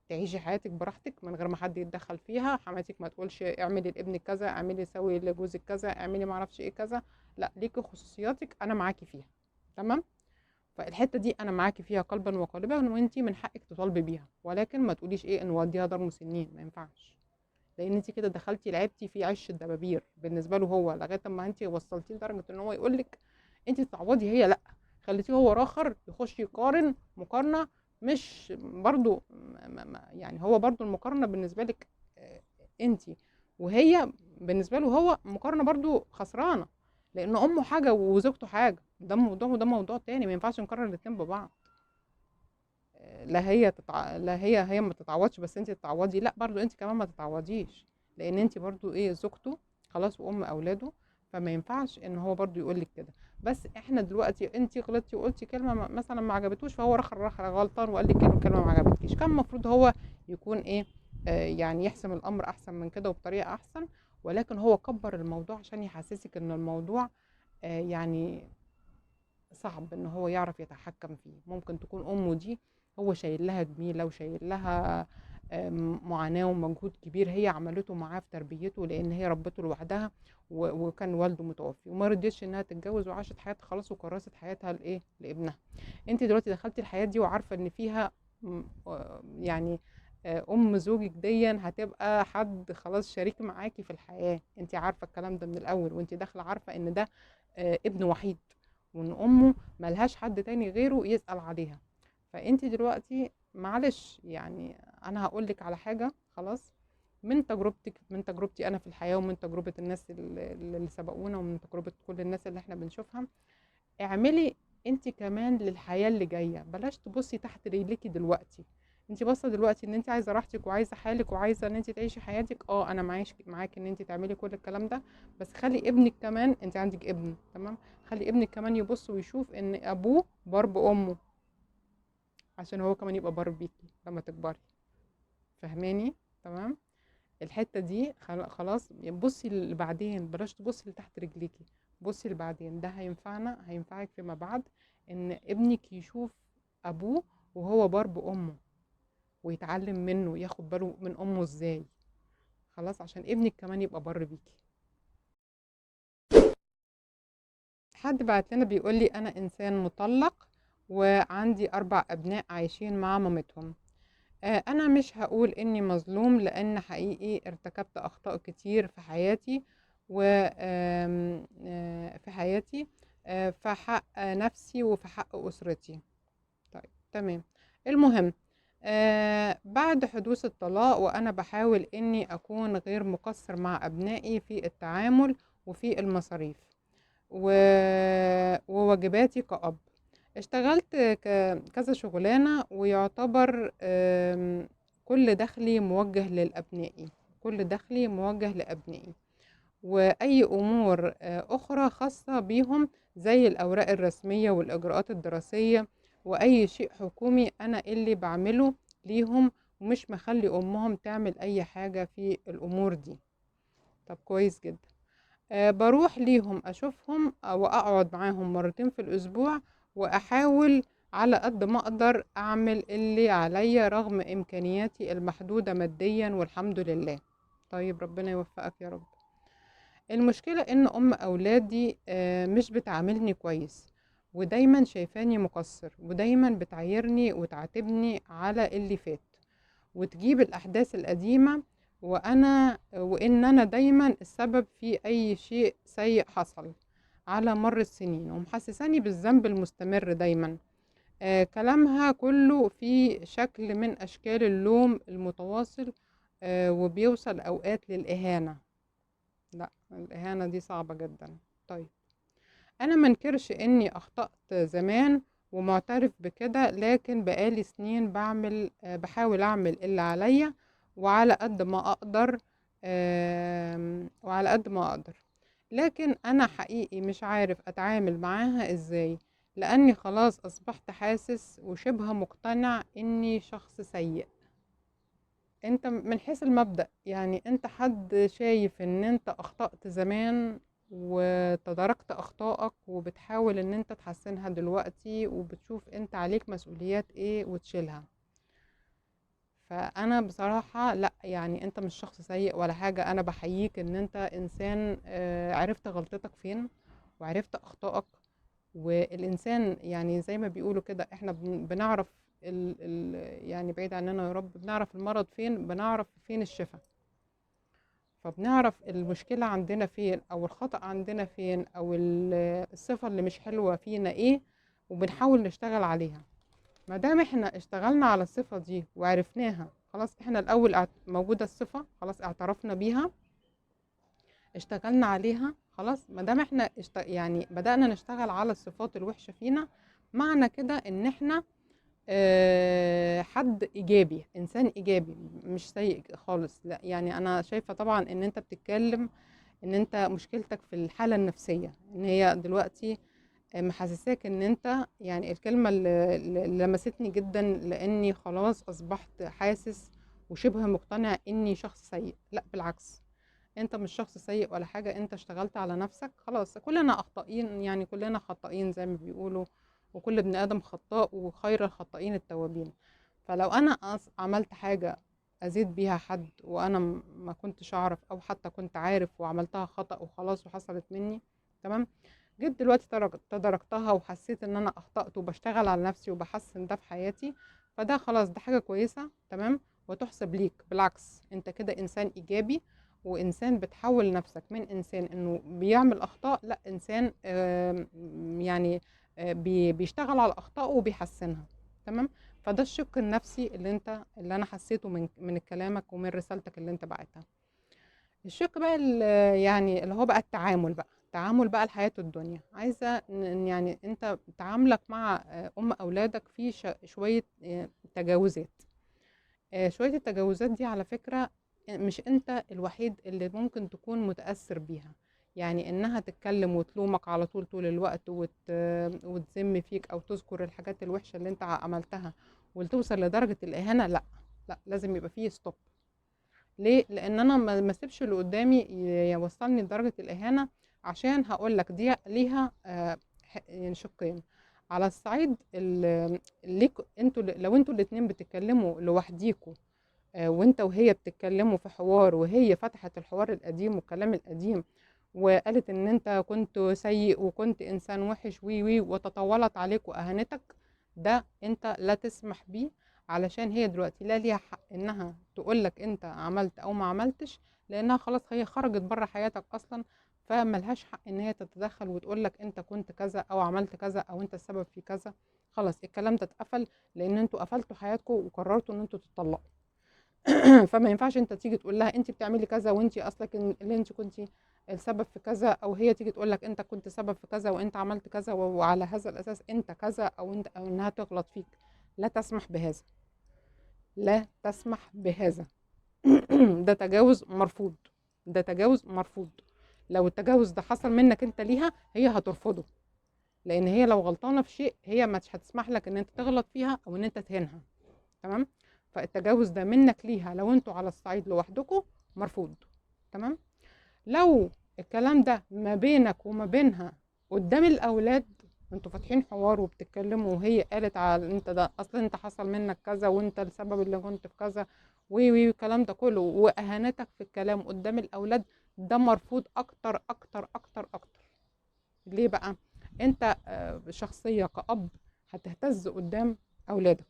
تعيشي حياتك براحتك من غير ما حد يتدخل فيها، حماتك ما تقولش اعملي لابنك كذا، اعملي سوي لجوزك كذا، اعملي ما اعرفش ايه كذا. لا، ليكي خصوصياتك انا معاكي فيها. تمام. فالحته دي انا معاكي فيها قلبا وقالبا، وانت من حقك تطالبي بيها، ولكن ما تقوليش ايه نوديها دار مسنين، ما ينفعش. لان انت كده دخلتي لعبتي في عش الدبابير بالنسبه له هو، لغايه اما انت وصلتيه لدرجه ان هو يقول لك انت تتعوضي، هي لا، خليتيه هو راخر يخش يقارن مقارنه. مش برضو يعني هو برضو المقارنه بالنسبه لك انت وهي، بالنسبه له هو مقارنه برضو خسرانه، لان امه حاجه وزوجته حاجه، ده موضوع وده موضوع تاني، ما ينفعش نقارن الاتنين ببعض. لا هي ما تتعوضش بس انت تتعوضي، لا برضو انت كمان ما تتعوضيش، لان انت برضو ايه زوجته خلاص وام اولاده، فما ينفعش ان هو برضو يقول لك كده. بس احنا دلوقتي انت غلطتي وقلتي كلمه مثلا ما عجبتوش، فهو رخر غلطان وقال لك كلمه ما عجبتكيش، كان المفروض هو يكون ايه يعني يحسم الامر احسن من كده وبطريقه احسن، ولكن هو كبر الموضوع عشان يحسسك ان الموضوع يعني صعب ان هو يعرف يتحكم فيه. ممكن تكون امه دي هو شايل لها جميله وشايل لها معاناه ومجهود كبير هي عملته معاه في تربيته، لان هي ربته لوحدها وكان والده متوفي وما رضيتش انها تتجوز وعاشت حياتها خلاص وكرست حياتها لايه لابنها. انت دلوقتي دخلتي الحياه دي وعارفه ان فيها يعني ام زوجك دي هتبقى حد خلاص شريك معاكي في الحياه، انت عارفه الكلام ده من الاول، وانت داخله عارفه ان ده ابن وحيد، وان امه ملهاش حد تاني غيره يسأل عليها. فانت دلوقتي معلش، يعني انا هقولك على حاجة خلاص، من تجربتك من تجربتي انا في الحياة، ومن تجربة الناس اللي سبقونا، ومن تجربة كل الناس اللي احنا بنشوفها، اعملي انت كمان للحياة اللي جاية، بلاش تبصي تحت رجليكي دلوقتي. انت باصه دلوقتي ان انت عايزه راحتك وعايزه حالك وعايزه ان انت تعيشي حياتك، انا معاك ان انت تعملي كل الكلام ده، بس خلي ابنك كمان، انت عندك ابن تمام، خلي ابنك كمان يبص ويشوف ان ابوه بار بامه، عشان هو كمان يبقى بار بيكي لما تكبري. فاهماني؟ تمام. الحته دي خلاص، بصي لبعدين، بلاش تبصي لتحت رجليكي، بصي لبعدين، ده هينفعك فيما بعد، ان ابنك يشوف ابوه وهو بار بامه، ويتعلم منه، ياخد باله من امه ازاي، خلاص عشان ابنك كمان يبقى بر بيكي. حد بعت لنا بيقول لي انا انسان مطلق وعندي 4 ابناء عايشين مع مامتهم. انا مش هقول اني مظلوم، لان حقيقي ارتكبت اخطاء كتير في حياتي، و في حياتي في حق نفسي وفي حق اسرتي. طيب تمام. المهم بعد حدوث الطلاق وأنا بحاول إني أكون غير مقصر مع أبنائي في التعامل وفي المصاريف، وواجباتي كأب. اشتغلت كذا شغلانة، ويعتبر كل دخلي موجه للأبنائي، كل دخلي موجه لأبنائي، وأي أمور أخرى خاصة بيهم زي الأوراق الرسمية والإجراءات الدراسية وأي شيء حكومي أنا اللي بعمله ليهم، ومش مخلي أمهم تعمل أي حاجة في الأمور دي. طب كويس جدا. بروح ليهم أشوفهم أو أقعد معاهم مرتين في الأسبوع، وأحاول على قد ما أقدر أعمل اللي عليا رغم إمكانياتي المحدودة ماديا، والحمد لله. طيب ربنا يوفقك يا رب. المشكلة إن أم أولادي مش بتعاملني كويس، ودايما شايفاني مقصر، ودايما بتعايرني وتعاتبني على اللي فات، وتجيب الأحداث القديمة، وإن أنا دايما السبب في أي شيء سيء حصل على مر السنين، ومحسساني بالذنب المستمر دايما. كلامها كله في شكل من أشكال اللوم المتواصل، وبيوصل أوقات للإهانة. لا، الإهانة دي صعبة جدا. طيب، أنا منكرش إني أخطأت زمان ومعترف بكده، لكن بقالي سنين بحاول أعمل اللي عليا وعلى قد ما أقدر، وعلى قد ما أقدر، لكن أنا حقيقي مش عارف أتعامل معاها إزاي، لأني خلاص أصبحت حاسس وشبه مقتنع إني شخص سيء. انت من حيث المبدأ، يعني انت حد شايف ان انت اخطأت زمان وتداركت اخطائك وبتحاول ان انت تحسنها دلوقتي، وبتشوف انت عليك مسؤوليات ايه وتشيلها. فانا بصراحة لا، يعني انت مش شخص سيء ولا حاجة، انا بحييك ان انت انسان عرفت غلطتك فين وعرفت اخطائك. والإنسان يعني زي ما بيقولوا كده، احنا بنعرف ال يعني بعيد عننا يا رب، بنعرف المرض فين، بنعرف فين الشفاء. فبنعرف المشكلة عندنا فين، أو الخطأ عندنا فين، أو الصفة اللي مش حلوة فينا ايه، وبنحاول نشتغل عليها. ما دام احنا اشتغلنا على الصفة دي وعرفناها، خلاص احنا الأول موجودة الصفة، خلاص اعترفنا بيها، اشتغلنا عليها، خلاص. ما دام احنا يعني بدأنا نشتغل على الصفات الوحشة فينا، معنى كده ان احنا حد ايجابي، انسان ايجابي مش سيء خالص. لا، يعني انا شايفة طبعا ان انت بتتكلم ان انت مشكلتك في الحالة النفسية، ان هي دلوقتي محسساك ان انت، يعني الكلمة اللي لمستني جدا، لاني خلاص اصبحت حاسس وشبه مقتنع اني شخص سيء. لا بالعكس، انت مش شخص سيء ولا حاجة، انت اشتغلت على نفسك خلاص. كلنا اخطائين، يعني كلنا خطائين زي ما بيقولوا، وكل ابن ادم خطاء وخير الخطائين التوابين. فلو انا عملت حاجة اذيت بيها حد وانا ما كنتش اعرف، او حتى كنت عارف وعملتها خطأ وخلاص وحصلت مني، تمام، جيت دلوقتي تداركتها وحسيت ان انا اخطأت وبشتغل على نفسي وبحسن ده في حياتي، فده خلاص، ده حاجة كويسة، تمام، وتحسب ليك. بالعكس، انت كده انسان ايجابي، وانسان بتحول نفسك من انسان انه بيعمل اخطاء، لا، انسان يعني بيشتغل على اخطائه وبيحسنها، تمام. فده الشق النفسي اللي انا حسيته من كلامك ومن رسالتك اللي انت بعتها. الشق بقى يعني اللي هو بقى التعامل بقى الحياة الدنيا، عايزة يعني انت تعاملك مع ام اولادك في شوية تجاوزات. شوية التجاوزات دي على فكرة مش انت الوحيد اللي ممكن تكون متأثر بيها، يعني انها تتكلم وتلومك على طول الوقت وتذم فيك، او تذكر الحاجات الوحشة اللي انت عملتها وتوصل لدرجة الإهانة. لا، لا، لازم يبقى فيه ستوب. ليه؟ لان انا ما اسيبش اللي قدامي يوصلني لدرجة الإهانة، عشان هقول لك دي ليها يعني شقين. على الصعيد اللي انتوا، لو انتوا الاتنين بتتكلموا لوحديكوا، وانت وهي بتتكلموا في حوار، وهي فتحت الحوار القديم والكلام القديم، وقالت ان انت كنت سيء وكنت انسان وحش وي وي، وتطاولت عليك واهانتك، ده انت لا تسمح بيه، علشان هي دلوقتي لا ليها حق انها تقولك انت عملت او ما عملتش، لانها خلاص هي خرجت بره حياتك اصلا. فملهاش حق ان هي تتدخل وتقولك انت كنت كذا او عملت كذا او انت السبب في كذا. خلاص الكلام ده اتقفل، لان انتوا قفلتوا حياتكم وقررتوا ان انتوا تتطلقوا. فما ينفعش انت تيجي تقول لها انت بتعملي كذا، وانت اصلك اللي انت كنتي السبب في كذا، او هي تيجي تقول لك انت كنت سبب في كذا وانت عملت كذا وعلى هذا الاساس انت كذا، او انها تغلط فيك. لا تسمح بهذا، لا تسمح بهذا. ده تجاوز مرفوض، ده تجاوز مرفوض. لو التجاوز ده حصل منك انت ليها، هي هترفضه، لان هي لو غلطانه في شيء هي مش هتسمح لك ان انت تغلط فيها او ان انت تهينها. تمام. فالتجاوز ده منك ليها لو انتوا على الصعيد لوحدكم مرفوض. تمام. لو الكلام ده ما بينك وما بينها قدام الاولاد، انتوا فاتحين حوار وبتتكلموا وهي قالت على انت ده اصلا انت حصل منك كذا وانت السبب اللي كنت في كذا، وي الكلام ده كله، واهانتك في الكلام قدام الاولاد، ده مرفوض اكتر اكتر اكتر اكتر. ليه بقى؟ انت شخصية كأب هتهتز قدام اولادك.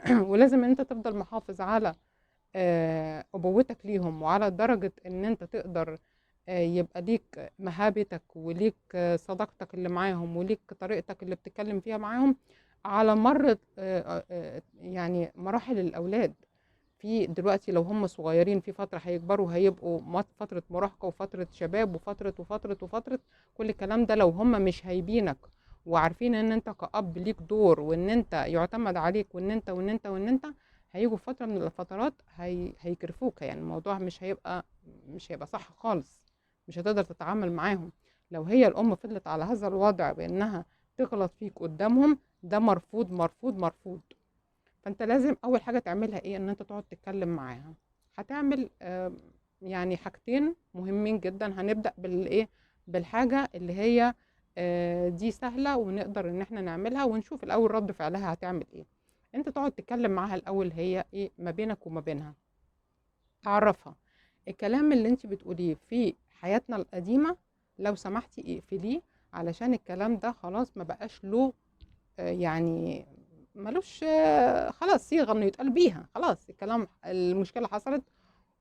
ولازم انت تفضل محافظ على أبوتك ليهم، وعلى درجة إن أنت تقدر يبقى ليك مهابتك وليك صداقتك اللي معاهم وليك طريقتك اللي بتتكلم فيها معاهم على مر يعني مراحل الأولاد. في دلوقتي لو هم صغيرين في فترة هيكبروا هيبقوا فترة مراهقة وفترة شباب وفترة كل الكلام ده، لو هم مش هايبينك وعارفين ان انت كأب ليك دور وان انت يعتمد عليك وان انت هيجوا في فترة من الفترات هيكرفوك. يعني الموضوع مش هيبقى صح خالص، مش هتقدر تتعامل معاهم. لو هي الأم فضلت على هذا الوضع بأنها تغلط فيك قدامهم، ده مرفوض مرفوض مرفوض. فانت لازم اول حاجه تعملها ايه؟ ان انت تقعد تتكلم معاها. هتعمل يعني حاجتين مهمين جدا. هنبدا بالايه؟ بالحاجه اللي هي دي سهله ونقدر ان احنا نعملها، ونشوف الاول رد فعلها هتعمل ايه. انت تقعد تتكلم معاها الاول هي ايه ما بينك وما بينها، تعرفها الكلام اللي انت بتقوليه في حياتنا القديمه لو سمحتي اقفليه، علشان الكلام ده خلاص ما بقاش له يعني ملوش خلاص صيغه انه يتقال بيها. خلاص الكلام، المشكله حصلت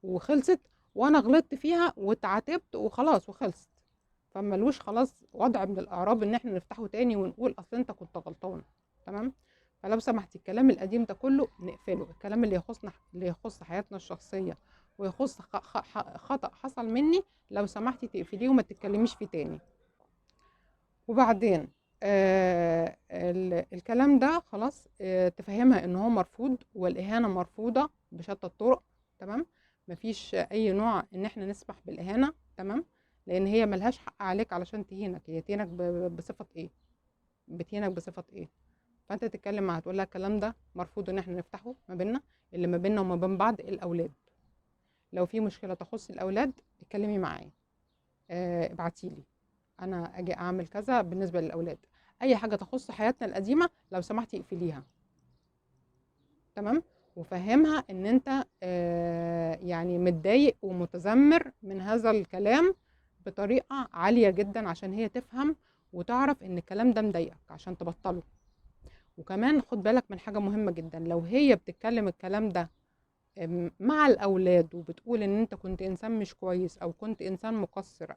وخلصت، وانا غلطت فيها واتعاتبت وخلاص وخلصت. فملوش خلاص وضع من الاعراب ان احنا نفتحه تاني ونقول اصل انت كنت غلطان. تمام. فلو سمحتي الكلام القديم ده كله نقفله. الكلام اللي يخصنا، اللي يخص حياتنا الشخصيه ويخص خطأ حصل مني، لو سمحتي تقفليه وما تتكلميش فيه تاني. وبعدين الكلام ده خلاص تفهمها ان هو مرفوض والاهانه مرفوضه بشتى الطرق. تمام. مفيش اي نوع ان احنا نسمح بالاهانه. تمام. لان هي ملهاش حق عليك علشان تهينك. هي تهينك بصفه ايه؟ بتهينك بصفه ايه؟ فانت تتكلم معاها تقول لها الكلام ده مرفوض ان احنا نفتحه ما بيننا، اللي ما بيننا وما بين بعض الاولاد. لو في مشكله تخص الاولاد اتكلمي معايا، ابعتي لي انا اجي اعمل كذا بالنسبه للاولاد. اي حاجه تخص حياتنا القديمه لو سمحتي اقفليها. تمام. وفهمها ان انت يعني متضايق ومتذمر من هذا الكلام بطريقه عاليه جدا، عشان هي تفهم وتعرف ان الكلام ده مضايقك عشان تبطله. وكمان خد بالك من حاجه مهمه جدا. لو هي بتتكلم الكلام ده مع الأولاد وبتقول إن أنت كنت إنسان مش كويس أو كنت إنسان مقصر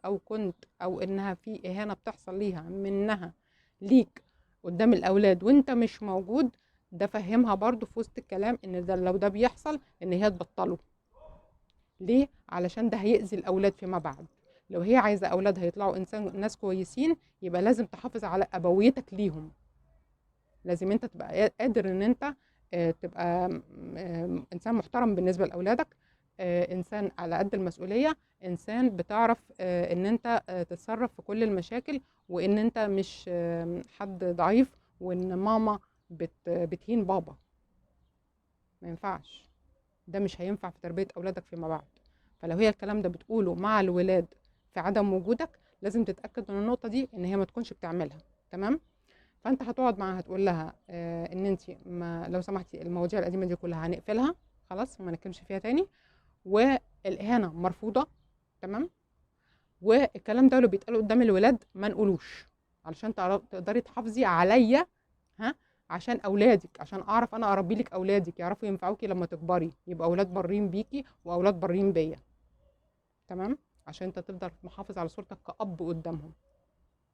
أو إنها في إهانة بتحصل ليها منها ليك قدام الأولاد وأنت مش موجود، ده فهمها برضو في وسط الكلام إن ده لو ده بيحصل إن هي تبطله. ليه؟ علشان ده هيأذي الأولاد فيما بعد. لو هي عايزة أولادها يطلعوا ناس كويسين، يبقى لازم تحافظ على أبويتك ليهم. لازم انت تبقى قادر ان انت تبقى انسان محترم بالنسبه لاولادك، انسان على قد المسؤوليه، انسان بتعرف ان انت تتصرف في كل المشاكل، وان انت مش حد ضعيف وان ماما بتهين بابا. ما ينفعش. ده مش هينفع في تربيه اولادك فيما بعد. فلو هي الكلام ده بتقوله مع الولاد في عدم وجودك، لازم تتاكد من النقطه دي ان هي ما تكونش بتعملها. تمام. فانت هتقعد معاها تقول لها ان انت ما لو سمحتي المواضيع القديمه دي كلها هنقفلها خلاص وما نتكلمش فيها تاني، والاهانه مرفوضه. تمام. والكلام ده لو بيتقال قدام الولاد ما نقولوش، علشان تقدري تحافظي عليا. ها؟ عشان اولادك، عشان اعرف انا اربي لك اولادك يعرفوا ينفعوكي لما تكبري، يبقى اولاد برين بيكي واولاد برين بيا. تمام. عشان انت تفضل محافظ على صورتك كأب قدامهم.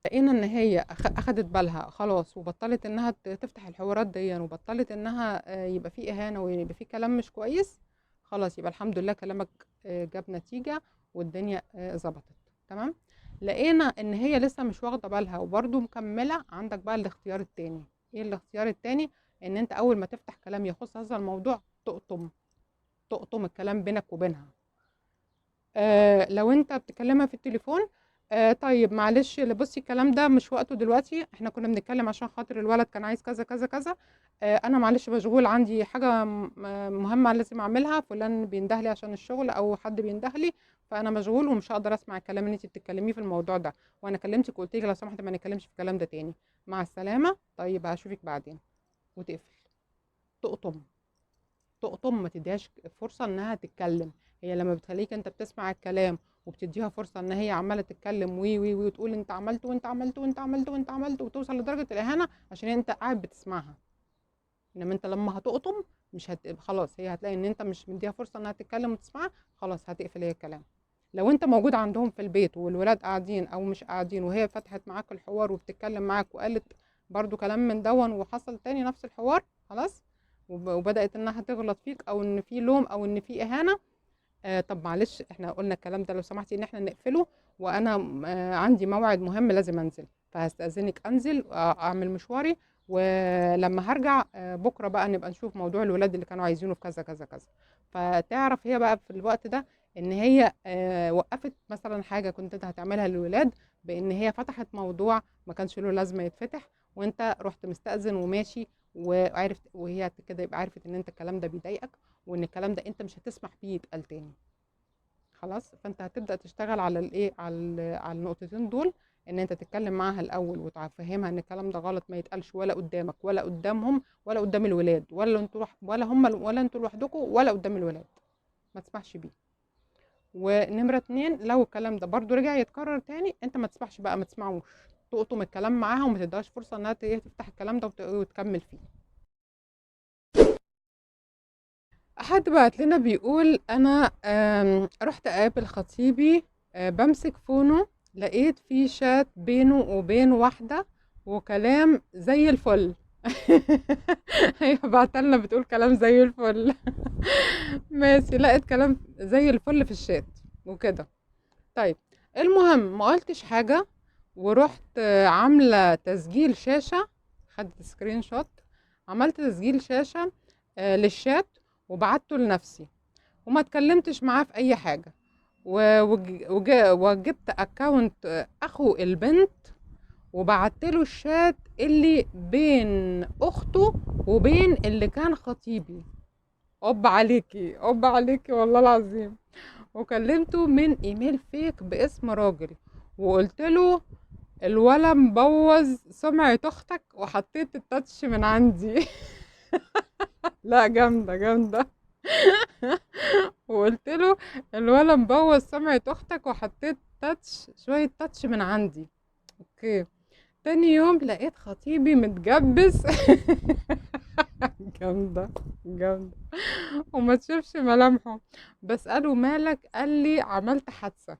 لقينا ان هي اخدت بالها خلاص وبطلت انها تفتح الحوارات دي، وبطلت انها يبقى في اهانه ويبقى في كلام مش كويس، خلاص يبقى الحمد لله كلامك جاب نتيجه والدنيا ظبطت. تمام. لقينا ان هي لسه مش واخده بالها وبرده مكمله. عندك بقى الاختيار التاني. ايه الاختيار التاني؟ ان انت اول ما تفتح كلام يخص هذا الموضوع تقطم الكلام بينك وبينها. لو انت بتكلمها في التليفون، طيب معلش بصي الكلام ده مش وقته دلوقتي، احنا كنا بنتكلم عشان خاطر الولد كان عايز كذا كذا كذا. انا معلش مشغول، عندي حاجه مهمه لازم اعملها، فلان بيندهلي عشان الشغل او حد بيندهلي، فانا مشغول ومش هقدر اسمع الكلام اللي انت بتتكلميه في الموضوع ده، وانا كلمتك وقلت لك لو سمحت ما نتكلمش في الكلام ده تاني، مع السلامه، طيب هشوفك بعدين، وتقفل. تقطم. تقطم، ما تديهاش فرصة انها تتكلم. هي لما بتخليك انت بتسمع الكلام وبتديها فرصة ان هي عمالة تتكلم وي وي وي وتقول انت عملت وانت عملت وانت عملت وانت عملت وتوصل لدرجة الاهانة عشان انت قاعد بتسمعها. انما انت لما هتقطم مش خلاص، هي هتلاقي ان انت مش مديها فرصة انها تتكلم وتسمعها، خلاص هتقفل هي الكلام. لو انت موجود عندهم في البيت والولاد قاعدين او مش قاعدين وهي فتحت معاك الحوار وبتتكلم معاك وقالت برضو كلام من دون وحصل تاني نفس الحوار، خلاص، وبدأت انها تغلط فيك او ان في لوم او ان في اهانة، طب معلش احنا قلنا الكلام ده لو سمحتي ان احنا نقفله، وانا عندي موعد مهم لازم انزل، فهستأذنك انزل اعمل مشواري، ولما هرجع بكره بقى نبقى نشوف موضوع الولاد اللي كانوا عايزينه في كذا كذا كذا. فتعرف هي بقى في الوقت ده ان هي وقفت مثلا حاجه كنت انت هتعملها للولاد، بان هي فتحت موضوع ما كانش له لازمه يتفتح، وانت رحت مستأذن وماشي، وعرفت، وهي كده يبقى عرفت ان انت الكلام ده بيضايقك، وان الكلام ده انت مش هتسمح بيه يتقال تاني. خلاص، فانت هتبدا تشتغل على الايه، على النقطتين دول، ان انت تتكلم معاها الاول وتفهمها ان الكلام ده غلط، ما يتقالش ولا قدامك ولا قدامهم ولا قدام الولاد، ولا انتوا ولا هم ولا انتوا لوحدكم ولا قدام الولاد، ما تسمحش بيه. ونمره اتنين، لو الكلام ده برضو رجع يتكرر تاني، انت ما تسمحش بقى، ما تسمعوش، تقطم الكلام معاها وما تديهاش فرصه انها تفتح الكلام ده وتكمل فيه. حد بعت لنا بيقول انا رحت اقابل خطيبي، بمسك فونه لقيت في شات بينه وبين واحدة وكلام زي الفل. هي بعت لنا بتقول كلام زي الفل. ماشي، لقيت كلام زي الفل في الشات وكده. طيب، المهم ما قلتش حاجة، ورحت عاملة تسجيل شاشة، خدت سكرين شوت، عملت تسجيل شاشة للشات وبعته لنفسي، وما اتكلمتش معاه في اي حاجة، وجبت اكاونت اخو البنت وبعتله الشات اللي بين اخته وبين اللي كان خطيبي. قب عليكي، قب عليكي والله العظيم. وكلمته من ايميل فيك باسم راجل، وقلت له الولا مبوظ سمعة اختك وحطيت التاتش من عندي. لا جامدة جامدة. وقلت له الولا مبوظ سمعة اختك وحطيت تاتش، شوية تاتش من عندي. اوكي. تاني يوم لقيت خطيبي متجبس. جامدة جامدة. وما تشوفش ملامحه، بسأله مالك، قال لي عملت حادثة.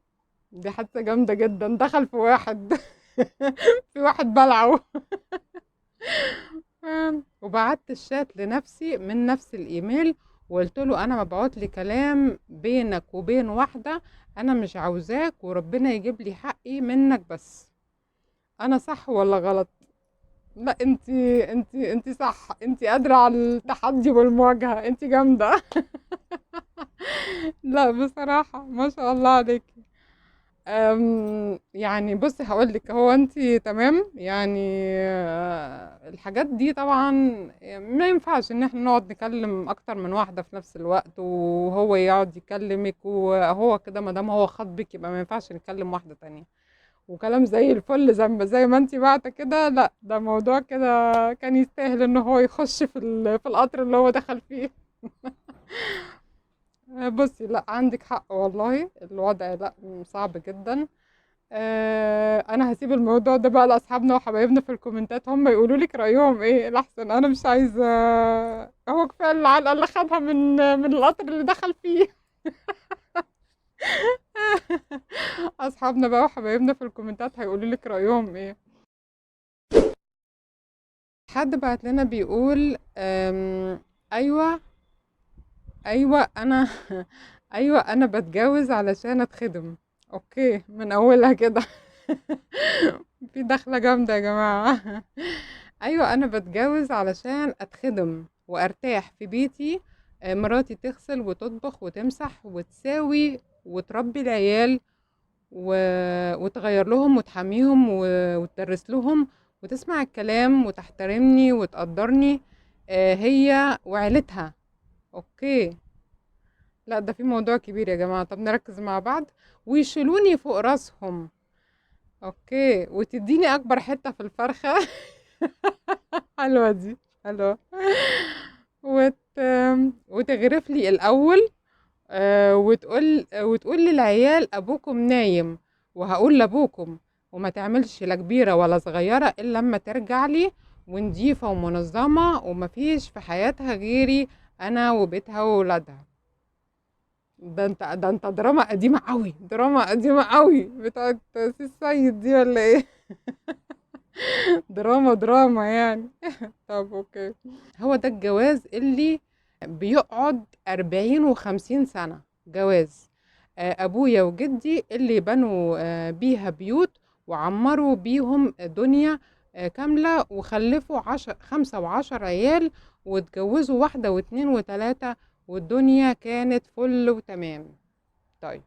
دي حادثة جامدة جدا، دخل في واحد. في واحد بلعه. وبعت الشات لنفسي من نفس الايميل، وقلت له انا مبعوت لي كلام بينك وبين واحدة، انا مش عاوزاك وربنا يجيب لي حقي منك، بس انا صح ولا غلط؟ لا انتي صح، انتي قادرة على التحدي والمواجهة، انتي جامدة. لا بصراحة ما شاء الله عليك. يعني بصي هقول لك، هو انت تمام يعني. الحاجات دي طبعا ما ينفعش ان احنا نقعد نكلم اكتر من واحدة في نفس الوقت وهو يقعد يكلمك وهو كده، ما دام هو خاطبك يبقى ما ينفعش نتكلم واحدة تانية. وكلام زي الفل زي ما انت بعت كده، لا ده موضوع كده كان يستاهل ان هو يخش في القطر اللي هو دخل فيه. بصي لا عندك حق والله، الوضع لا صعب جدا. انا هسيب الموضوع ده بقى لاصحابنا وحبايبنا في الكومنتات، هم يقولوا لك رايهم ايه الاحسن، انا مش عايزه. هو كفايه العلقه اللي خدها من القطر اللي دخل فيه. اصحابنا بقى وحبايبنا في الكومنتات هيقولوا لك رايهم ايه. حد بعت لنا بيقول ايوه، ايوه انا. ايوه انا بتجوز علشان اتخدم. اوكي من اولها كده. في دخلة جامدة يا جماعة. ايوه انا بتجوز علشان اتخدم وارتاح في بيتي. مراتي تغسل وتطبخ وتمسح وتساوي وتربي العيال و... وتغير لهم وتحميهم وتدرس لهم وتسمع الكلام وتحترمني وتقدرني. هي وعيلتها. اوكي. لا ده في موضوع كبير يا جماعة، طب نركز مع بعض. ويشيلوني فوق راسهم. اوكي وتديني اكبر حتة في الفرخة. حلوة دي. حلوة. وت... وتغرف لي الاول. وتقول للعيال ابوكم نايم، وهقول لابوكم وما تعملش لا كبيرة ولا صغيرة الا لما ترجع لي ونضيفة ومنظمة ومفيش في حياتها غيري انا وبيتها وولادها. ده انت دراما قديمة قوي، دراما قديمة قوي بتاعت سي السيد دي ولا ايه؟ دراما يعني. طب اوكي. هو ده الجواز اللي بيقعد 40 و50 سنة جواز. ابويا وجدي اللي بنوا بيها بيوت وعمروا بيهم دنيا كاملة وخلفوا 5 و10 عيال واتجوزوا واحدة واتنين وتلاتة والدنيا كانت فل وتمام. طيب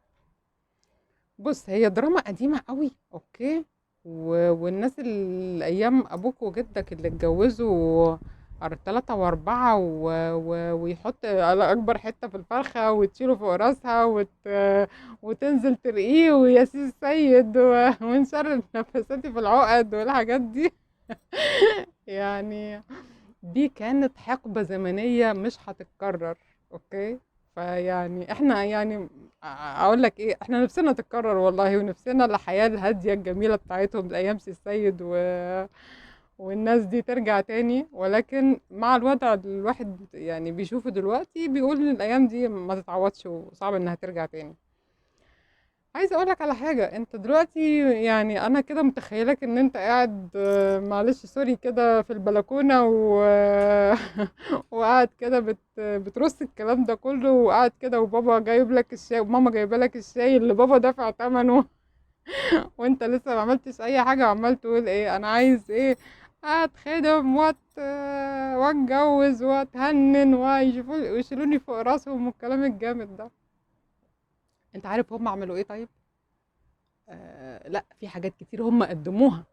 بص هي دراما قديمة قوي. اوكي. والناس الايام ابوك وجدك اللي اتجوزوا 3 و4 ويحط على اكبر حتة في الفرخة وتشيله فوق راسها وتنزل ترقيه وياسين السيد ونشر نفساتي في العقد والحاجات دي. يعني دي كانت حقبة زمنية مش هتتكرر. اوكي. فيعني احنا يعني اقول لك ايه، احنا نفسنا تتكرر والله ونفسنا الحياة الهادية الجميلة بتاعتهم ايام سي السيد والناس دي ترجع تاني، ولكن مع الوضع الواحد يعني بيشوفه دلوقتي بيقول ان الايام دي ما تتعوضش وصعب انها ترجع تاني. عايزه اقول لك على حاجه، انت دلوقتي يعني انا كده متخيلك ان انت قاعد معلش سوري كده في البلكونه وقاعد كده بترص الكلام ده كله وقاعد كده وبابا جايب لك الشاي وماما جايبه لك الشاي اللي بابا دافع ثمنه. وانت لسه ما عملتش اي حاجه وعمال تقول ايه انا عايز ايه، اتخدم واتجوز واتهنن ويشيلوني فوق راسهم والكلام الجامد ده. انت عارف هم عملوا ايه طيب؟ لا في حاجات كتير هم قدموها.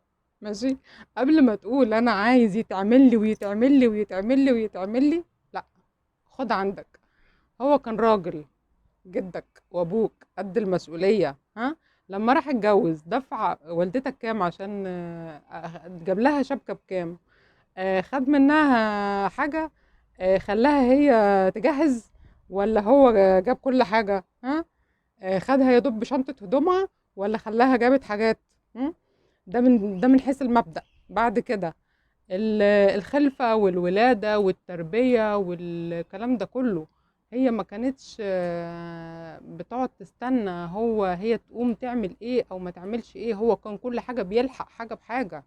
ماشي. قبل ما تقول انا عايز يتعمل لي ويتعمل لي ويتعمل لي ويتعمل لي، لا خد عندك. هو كان راجل جدك وابوك قد المسؤولية، ها؟ لما راح اتجوز دفع والدتك كام عشان جاب لها شبكة بكام؟ خد منها حاجة؟ خلاها هي تجهز؟ ولا هو جاب كل حاجة؟ ها؟ خدها يا دوب بشنطة هدومها ولا خلاها جابت حاجات؟ م? ده من حيث المبدأ. بعد كده الخلفة والولادة والتربية والكلام ده كله، هي ما كانتش بتقعد تستنى هي تقوم تعمل ايه او ما تعملش ايه. هو كان كل حاجة بيلحق حاجة بحاجة.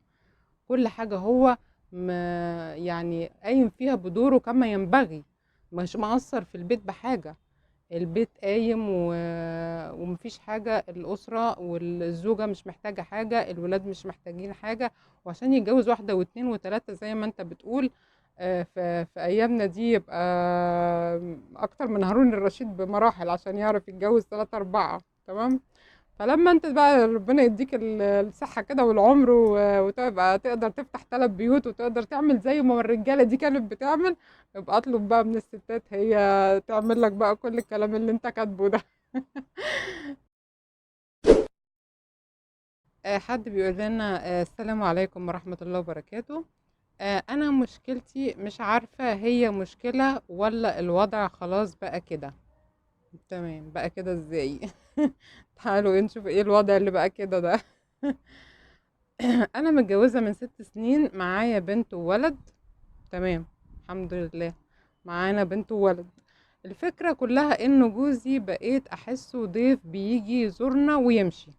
كل حاجة هو ما يعني قايم فيها بدوره كما ينبغي، مش مقصر في البيت بحاجة. البيت قايم ومفيش حاجة، الأسرة والزوجة مش محتاجة حاجة، الولاد مش محتاجين حاجة. وعشان يتجوز واحدة واتنين وتلاتة زي ما انت بتقول في أيامنا دي يبقى أكتر من هارون الرشيد بمراحل عشان يعرف يتجوز 3 4. تمام. فلما انت بقى ربنا يديك الصحة كده والعمر وتبقى تقدر تفتح 3 بيوت وتقدر تعمل زي ما الرجالة دي كانت بتعمل، يبقى اطلب بقى من الستات هي تعمل لك بقى كل الكلام اللي انت كاتبه ده. حد بيقول لنا السلام عليكم ورحمة الله وبركاته. انا مشكلتي مش عارفة هي مشكلة ولا الوضع خلاص بقى كده. تمام بقى كده ازاي؟ تعالوا نشوف ايه الوضع اللي بقى كده ده. انا متجوزة من 6 سنين، معايا بنت وولد. تمام. الحمد لله. معانا بنت وولد. الفكرة كلها انه جوزي بقيت احسه ضيف بيجي يزورنا ويمشي،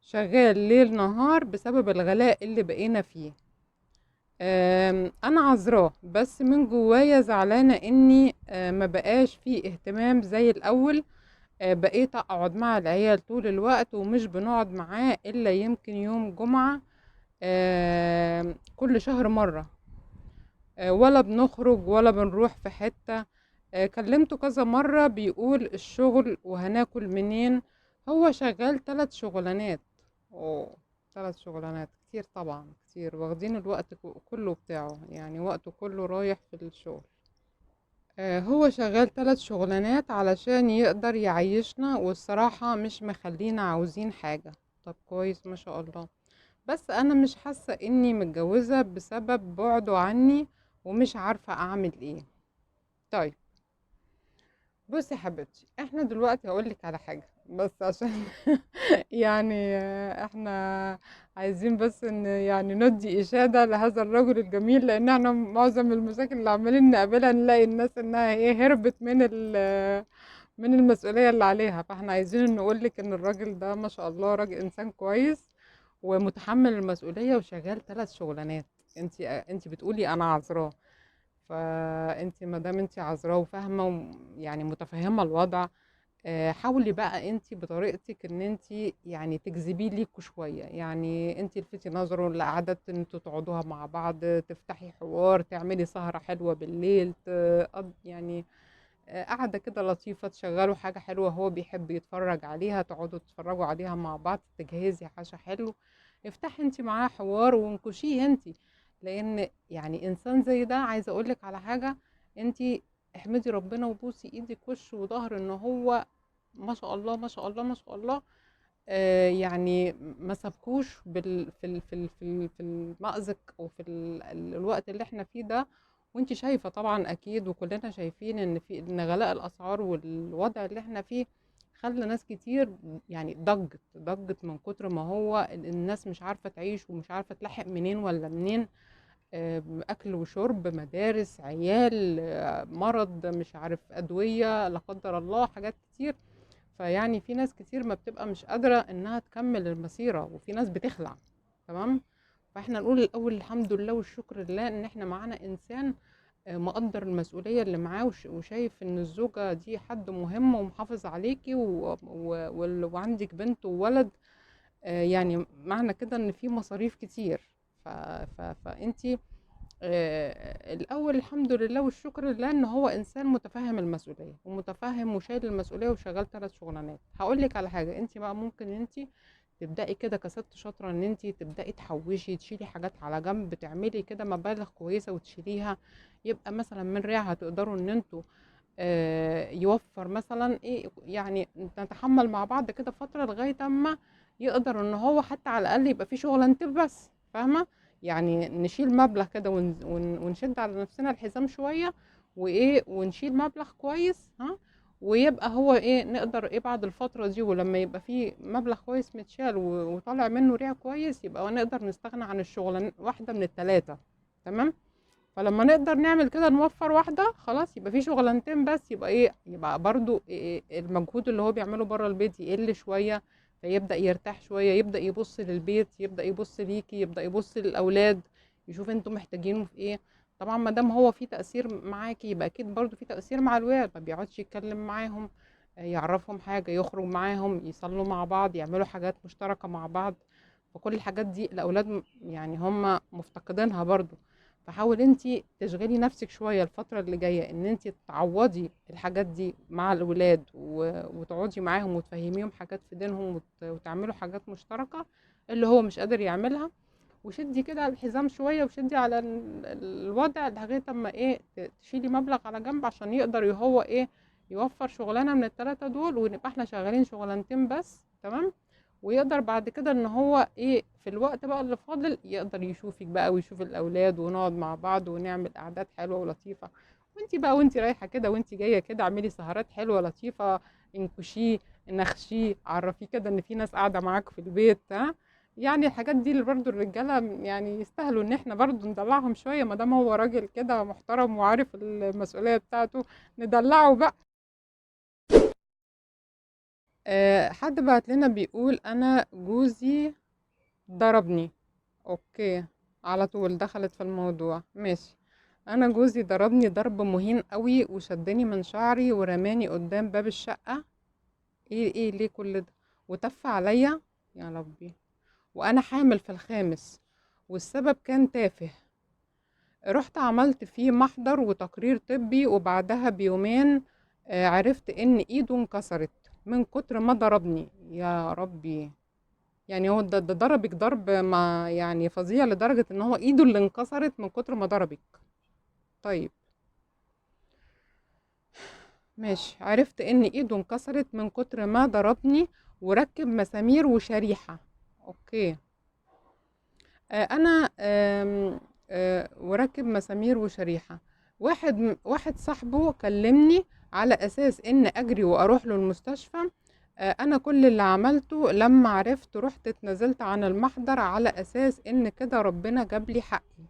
شغال ليل نهار بسبب الغلاء اللي بقينا فيه. انا عذراه بس من جوايا زعلانة اني ما بقاش فيه اهتمام زي الاول. بقيت اقعد مع العيال طول الوقت، ومش بنقعد معاه الا يمكن يوم جمعة كل شهر مرة. ولا بنخرج ولا بنروح في حتة. كلمته كذا مرة بيقول الشغل وهناكل منين. هو شغال 3 شغلانات. اوه، 3 شغلانات كتير طبعا، كتير واخدين الوقت كله بتاعه، يعني وقته كله رايح في الشغل. هو شغال 3 شغلانات علشان يقدر يعيشنا، والصراحة مش مخلينا عاوزين حاجة. طب كويس ما شاء الله. بس انا مش حاسة اني متجوزة بسبب بعده عني، ومش عارفة اعمل ايه. طيب، بصي يا حبيبتي، احنا دلوقتي هقولك على حاجة بس عشان يعني احنا عايزين بس ان يعني ندي اشادة لهذا الرجل الجميل، لان احنا معظم المشاكل اللي عمالين نقابلها نلاقي الناس انها ايه هربت من المسؤولية اللي عليها. فاحنا عايزين نقولك ان الراجل ده ما شاء الله راجل انسان كويس ومتحمل المسؤولية وشغال 3 شغلانات. انت بتقولي انا عذراه، فانت ما دام انت عذراه وفاهمه يعني متفهمه الوضع، حاولي بقى انت بطريقتك ان انت يعني تجذبيه ليكوا شويه، يعني انت لفتي نظره لقعدات ان انتوا تقعدوها مع بعض، تفتحي حوار، تعملي سهره حلوه بالليل، يعني قعده كده لطيفه، تشغلوا حاجه حلوه هو بيحب يتفرج عليها، تقعدوا تتفرجوا عليها مع بعض، تجهزي عشاء حلو، افتحي انت معاه حوار وانكشيه انت. لان يعني انسان زي ده، عايزه اقولك على حاجه، انت احمدي ربنا وبوسي ايدك وش وظهر ان هو ما شاء الله ما شاء الله ما شاء الله. يعني ما سابكوش في المأزق او في الوقت اللي احنا فيه ده. وانت شايفه طبعا اكيد، وكلنا شايفين ان غلاء الاسعار والوضع اللي احنا فيه خلى ناس كتير يعني ضجت من كتر ما هو الناس مش عارفه تعيش ومش عارفه تلحق منين ولا منين. اكل وشرب، مدارس، عيال، مرض، مش عارف، ادويه، لا قدر الله، حاجات كتير. فيعني في ناس كتير ما بتبقى مش قادرة انها تكمل المسيرة، وفي ناس بتخلع. تمام. فاحنا نقول الاول الحمد لله والشكر لله ان احنا معانا انسان مقدر المسؤولية اللي معاه، وشايف ان الزوجة دي حد مهم ومحافظ عليكي وعندك بنت وولد. يعني معنى كده ان في مصاريف كتير. فانتي الأول الحمد لله والشكر لله إن هو إنسان متفهم المسؤولية ومتفهم وشايل المسؤولية وشغال 3 شغلانات. هقول لك على حاجة، أنت بقى ممكن أنت تبدأي كده كست شاطرة، إن أنت تبدأي تحوشي، تشيلي حاجات على جنب، تعملي كده مبالغ كويسة وتشيليها. يبقى مثلا من ريعها تقدروا إن أنتوا يوفر مثلا ايه، يعني نتحمل مع بعض كده فترة لغاية اما يقدر ان هو حتى على الاقل يبقى في شغلانتين بس، فاهمة؟ يعني نشيل مبلغ كده ونشد على نفسنا الحزام شوية، وايه، ونشيل مبلغ كويس، ها. ويبقى هو ايه، نقدر ايه بعد الفترة دي، ولما يبقى في مبلغ كويس متشال وطالع منه ريع كويس، يبقى نقدر نستغنى عن الشغلانة واحدة من ال3. تمام. فلما نقدر نعمل كده نوفر واحدة خلاص، يبقى في شغلانتين بس، يبقى ايه، يبقى برضو إيه المجهود اللي هو بيعمله بره البيت يقل شوية، فيبدأ يرتاح شوية، يبدأ يبص للبيت، يبدأ يبص ليكي، يبدأ يبص للأولاد، يشوف انتوا محتاجينه في ايه. طبعا ما دام هو في تأثير معاكي، يبقى اكيد برضو في تأثير مع الولاد، ما بيقعدش يتكلم معاهم، يعرفهم حاجة، يخرج معاهم، يصلوا مع بعض، يعملوا حاجات مشتركة مع بعض. فكل الحاجات دي الأولاد يعني هم مفتقدينها برضو. فحاول انت تشغلي نفسك شوية الفترة اللي جاية ان انت تعوضي الحاجات دي مع الولاد، وتقعدي معاهم وتفهميهم حاجات في دينهم، وتعملوا حاجات مشتركة اللي هو مش قادر يعملها. وشدي كده على الحزام شوية، وشدي على الوضع لغاية اما ايه تشيلي مبلغ على جنب عشان يقدر هو ايه يوفر شغلانة من ال3 دول، ونبقى احنا شغالين شغلانتين بس. تمام. ويقدر بعد كده ان هو ايه في الوقت بقى اللي فاضل يقدر يشوفك بقى ويشوف الاولاد، ونقعد مع بعض ونعمل قعدات حلوه ولطيفه. وانت بقى وانت رايحه كده وانت جايه كده اعملي سهرات حلوه لطيفه، انكشيه، نخشيه، عرفيه كده ان في ناس قاعده معاك في البيت، ها. يعني الحاجات دي اللي برضو الرجاله يعني يستاهلوا ان احنا برضو ندلعهم شويه، ما دام هو راجل كده محترم وعارف المسؤوليه بتاعته، ندلعه بقى. حد بعت لنا بيقول انا جوزي ضربني. اوكي، على طول دخلت في الموضوع، ماشي. انا جوزي ضربني ضرب مهين قوي، وشدني من شعري ورماني قدام باب الشقة. ايه ليه كل ده؟ وتف عليا، يا ربي. وانا حامل في الخامس، والسبب كان تافه. رحت عملت فيه محضر وتقرير طبي، وبعدها بيومين عرفت ان ايده انكسرت من كتر ما ضربني. يا ربي. يعني هو ده ضربك ضرب ما يعني فظيع لدرجة ان هو ايده اللي انكسرت من كتر ما ضربك؟ طيب ماشي، عرفت ان ايده انكسرت من كتر ما ضربني، وركب مسامير وشريحة. اوكي. انا وركب مسامير وشريحة. واحد صاحبه كلمني على اساس ان اجري واروح له المستشفى. انا كل اللي عملته لما عرفت رحت اتنازلت عن المحضر على اساس ان كده ربنا جاب لي حقي.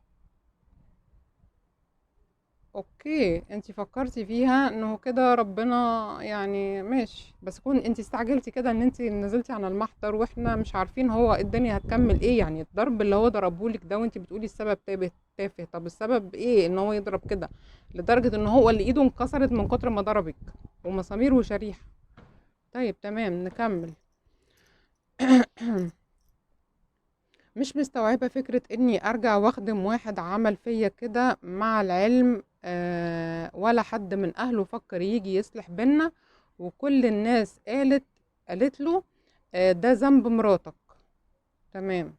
اوكي، انتي فكرتي فيها انه كده ربنا، يعني ماشي، بس كون انتي استعجلتي كده ان انتي نزلتي عن المحضر واحنا مش عارفين هو الدنيا هتكمل ايه. يعني الضرب اللي هو ضربهولك ده وانتي بتقولي السبب تافه، طب السبب ايه ان هو يضرب كده لدرجة ان هو اللي ايده انكسرت من كتر ما ضربك ومسامير وشريحة؟ طيب تمام، نكمل. مش مستوعبة فكرة اني ارجع واخدم واحد عمل فيا كده، مع العلم ولا حد من اهله فكر يجي يصلح بينا، وكل الناس قالت له ده ذنب مراتك. تمام.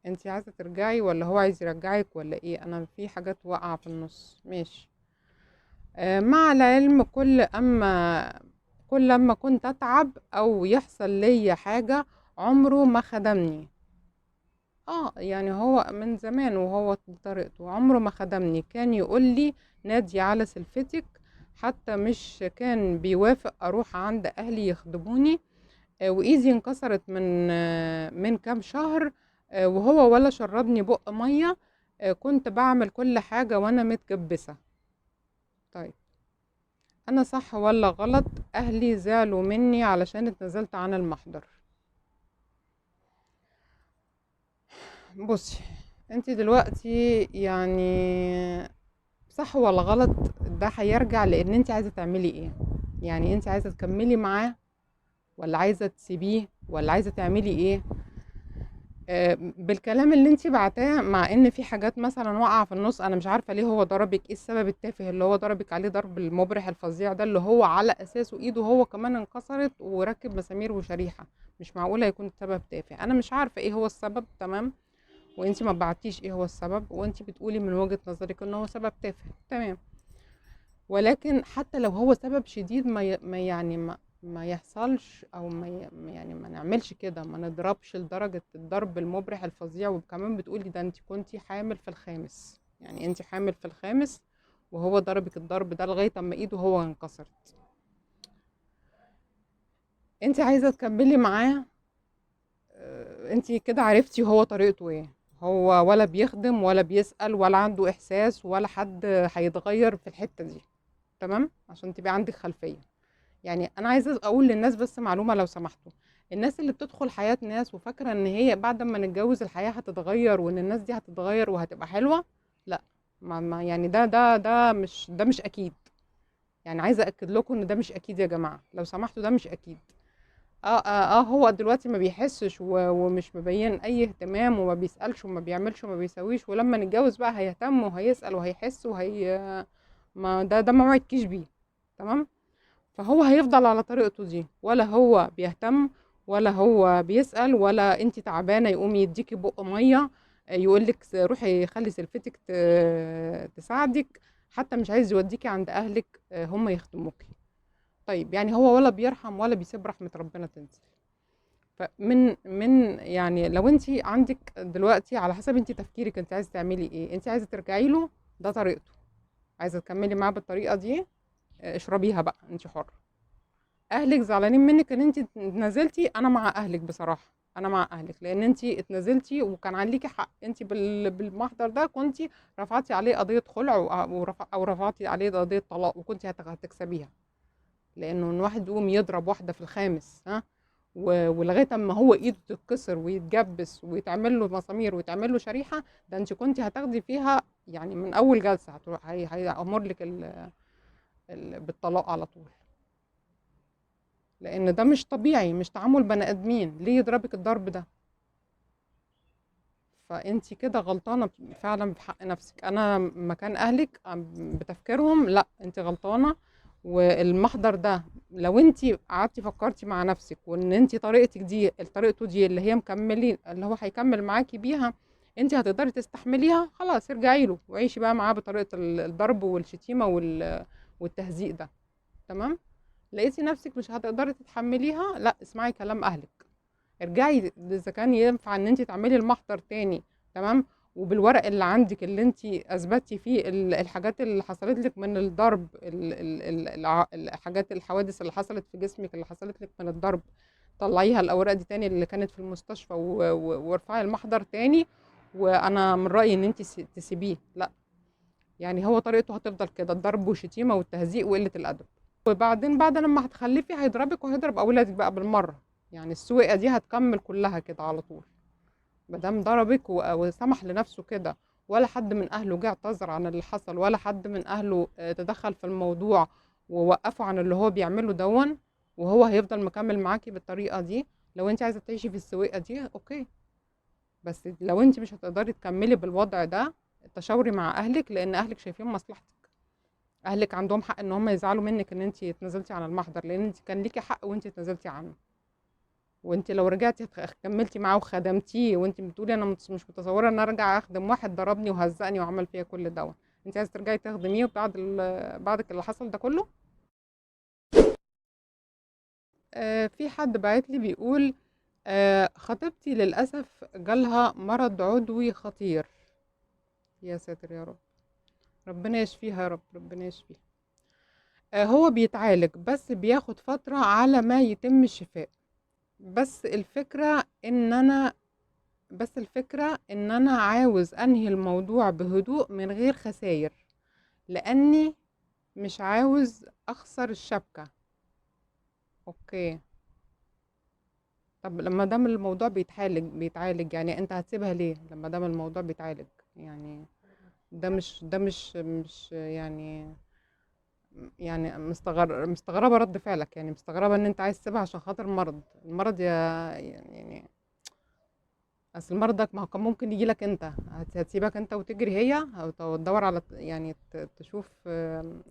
انتي عايزة ترجعي ولا هو عايز يرجعك ولا ايه؟ انا في حاجات واقعة في النص. ماشي. مع العلم كل اما كنت اتعب او يحصل ليا حاجة عمره ما خدمني. يعني هو من زمان وهو بطريقته عمره ما خدمني. كان يقول لي نادي على سلفتك، حتى مش كان بيوافق اروح عند اهلي يخدموني. وايدي انكسرت من كام شهر. وهو ولا شربني بق ميه. كنت بعمل كل حاجة وانا متكبسة. طيب، انا صح ولا غلط؟ اهلي زعلوا مني علشان اتنازلت عن المحضر. بصي، انت دلوقتي يعني صح ولا غلط؟ ده هيرجع لان انت عايزه تعملي ايه. يعني انت عايزه تكملي معاه، ولا عايزه تسيبيه، ولا عايزه تعملي ايه؟ بالكلام اللي انت بعتاه، مع ان في حاجات مثلا واقعه في النص. انا مش عارفه ليه هو ضربك، ايه السبب التافه اللي هو ضربك عليه ضرب المبرح الفظيع ده، اللي هو على اساسه ايده هو كمان انكسرت وركب مسامير وشريحه؟ مش معقوله يكون سبب تافه. انا مش عارفه ايه هو السبب. تمام. وانت ما بعتيش ايه هو السبب، وانت بتقولي من وجهة نظرك ان هو سبب تافه. تمام. ولكن حتى لو هو سبب شديد، ما يحصلش، او يعني ما نعملش كده، ما نضربش لدرجة الضرب المبرح الفظيع. وكمان بتقولي ده انت كنتي حامل في الخامس، يعني انت حامل في الخامس وهو ضربك الضرب ده لغاية اما ايده هو انكسرت. انت عايزة تكملي معاه. انت كده عرفتي هو طريقته ايه. هو ولا بيخدم ولا بيسأل ولا عنده احساس، ولا حد هيتغير في الحتة دي. تمام، عشان تبقى عندك خلفية. يعني انا عايزة اقول للناس بس معلومة لو سمحتوا. الناس اللي بتدخل حياة ناس وفاكرة ان هي بعد ما نتجوز الحياة هتتغير وان الناس دي هتتغير وهتبقى حلوة، لا. يعني ده مش اكيد. يعني عايزة اكد لكم ان ده مش اكيد يا جماعة، لو سمحتوا، ده مش اكيد. هو دلوقتي ما بيحسش ومش مبين اي اهتمام، وما بيسألش وما بيعملش وما بيسويش، ولما نتجوز بقى هيهتم وهيسأل وهيحس ما ده ما وعدكيش بيه. تمام. فهو هيفضل على طريقته دي، ولا هو بيهتم ولا هو بيسأل، ولا انت تعبانة يقوم يديكي بق مية، يقولك روحي خلي سلفتك تساعدك. حتى مش عايز يوديكي عند اهلك هم يخدموكي. طيب، يعني هو ولا بيرحم ولا بيسيب رحمة ربنا تنزل. فمن يعني لو انت عندك دلوقتي، على حسب انت تفكيرك، انت عايزه تعملي ايه؟ انت عايزه ترجعي له، ده طريقته. عايزه تكملي معاه بالطريقه دي، اشربيها بقى، انت حره. اهلك زعلانين منك ان انت اتنازلتي، انا مع اهلك بصراحه. انا مع اهلك لان انت اتنازلتي وكان عليكي حق. انت بالمحضر ده كنت رفعتي عليه قضيه خلع، او رفعتي عليه قضيه طلاق، وكنت هتكسبيها. لانه ان واحد يقوم يضرب واحده في الخامس، ولغايه اما هو ايده تتكسر ويتجبس ويتعمل له مسامير ويتعمل له شريحه، ده انت كنت هتاخدي فيها يعني من اول جلسه هيامر لك بالطلاق على طول. لان ده مش طبيعي، مش تعامل بني ادمين. ليه يضربك الضرب ده؟ فانتي كده غلطانه فعلا في حق نفسك. انا مكان اهلك بتفكيرهم، لا انتي غلطانه. والمحضر ده لو انتي قعدتي فكرتي مع نفسك وان انتي طريقتك دي طريقته دي اللي هي مكملين اللي هو هيكمل معاكي بيها، انتي هتقدري تستحمليها، خلاص ارجعي له وعيشي بقى معاه بطريقه الضرب والشتيمه والتهزيق ده. تمام. لقيتي نفسك مش هتقدري تتحمليها، لا اسمعي كلام اهلك، ارجعي اذا كان ينفع ان انت تعملي المحضر تاني. تمام. وبالورق اللي عندك اللي انت اثبتي فيه الحاجات اللي حصلت لك من الضرب، الحاجات الحوادث اللي حصلت في جسمك اللي حصلت لك من الضرب، طلعيها الاوراق دي تاني اللي كانت في المستشفى وارفعي المحضر تاني. وانا من رايي ان انت تسيبيه، لا يعني هو طريقته هتفضل كده، الضرب والشتيمه والتهزيق وقله الادب. وبعدين بعد لما هتخلفي هيضربك وهيضرب اولادك بقى بالمره. يعني السويقه دي هتكمل كلها كده على طول. مادام ضربك وسمح لنفسه كده، ولا حد من اهله جه اعتذر عن اللي حصل، ولا حد من اهله تدخل في الموضوع ووقفه عن اللي هو بيعمله دون، وهو هيفضل مكمل معاكي بالطريقه دي. لو انت عايزه تعيشي في السويقه دي اوكي، بس لو انت مش هتقدري تكملي بالوضع ده، تشاوري مع اهلك، لان اهلك شايفين مصلحتك. اهلك عندهم حق ان هم يزعلوا منك ان انت اتنازلتي عن المحضر، لان انت كان ليكي حق وانت اتنازلتي عنه. وانت لو رجعتي كملتي معاه وخدمتيه، وانت بتقولي انا مش متصوره ان ارجع اخدم واحد ضربني وهزقني وعمل فيا كل دوت، انت عايزه ترجعي تخدميه بعد بعد اللي حصل ده كله؟ في حد بعت لي بيقول خطيبتي للاسف جالها مرض عضوي خطير. يا ساتر يا رب، ربنا يشفيها يا رب، ربنا يشفيها. هو بيتعالج بس بياخد فترة على ما يتم الشفاء. بس الفكرة ان انا بس الفكرة ان انا عاوز انهي الموضوع بهدوء من غير خساير، لاني مش عاوز اخسر الشبكة. اوكي. طب لما دام الموضوع بيتعالج يعني انت هتسيبها ليه لما دام الموضوع بيتعالج؟ يعني ده مش يعني مستغربة رد فعلك، يعني مستغربة ان انت عايز تسيبها عشان خاطر المرض يعني اصل مرضك ما هو كان ممكن يجي لك انت. هتسيبك انت وتجري هي، او تدور على يعني تشوف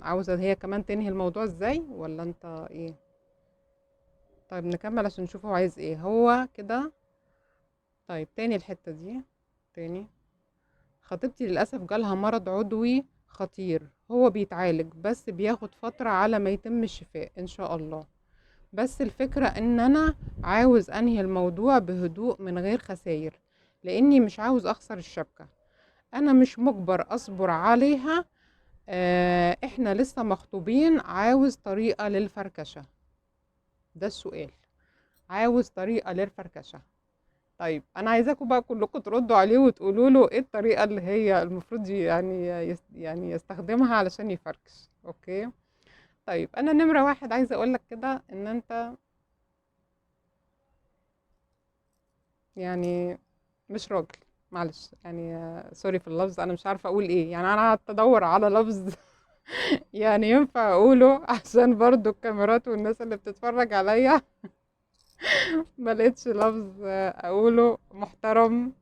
عاوزة هي كمان تنهي الموضوع ازاي، ولا انت ايه؟ طيب نكمل عشان نشوف هو عايز ايه هو كده. طيب تاني الحتة دي تاني. خطيبتي للأسف جالها مرض عضوي خطير، هو بيتعالج بس بياخد فترة على ما يتم الشفاء ان شاء الله. بس الفكرة ان انا عاوز انهي الموضوع بهدوء من غير خسائر، لاني مش عاوز اخسر الشبكة. انا مش مجبر اصبر عليها. احنا لسه مخطوبين، عاوز طريقة للفركشة. ده السؤال، عاوز طريقة للفركشة. طيب انا عايزاكم بقى كلكم تردوا عليه وتقولوا له ايه الطريقة اللي هي المفروض يعني يستخدمها علشان يفركش. اوكي. طيب انا نمرة واحد عايزة اقولك كده ان انت يعني مش راجل. معلش يعني سوري في اللفظ، انا مش عارفه اقول ايه. يعني انا قعدت ادور على لفظ يعني ينفع اقوله عشان برضو الكاميرات والناس اللي بتتفرج عليا. ما لقيتش لفظ اقوله محترم.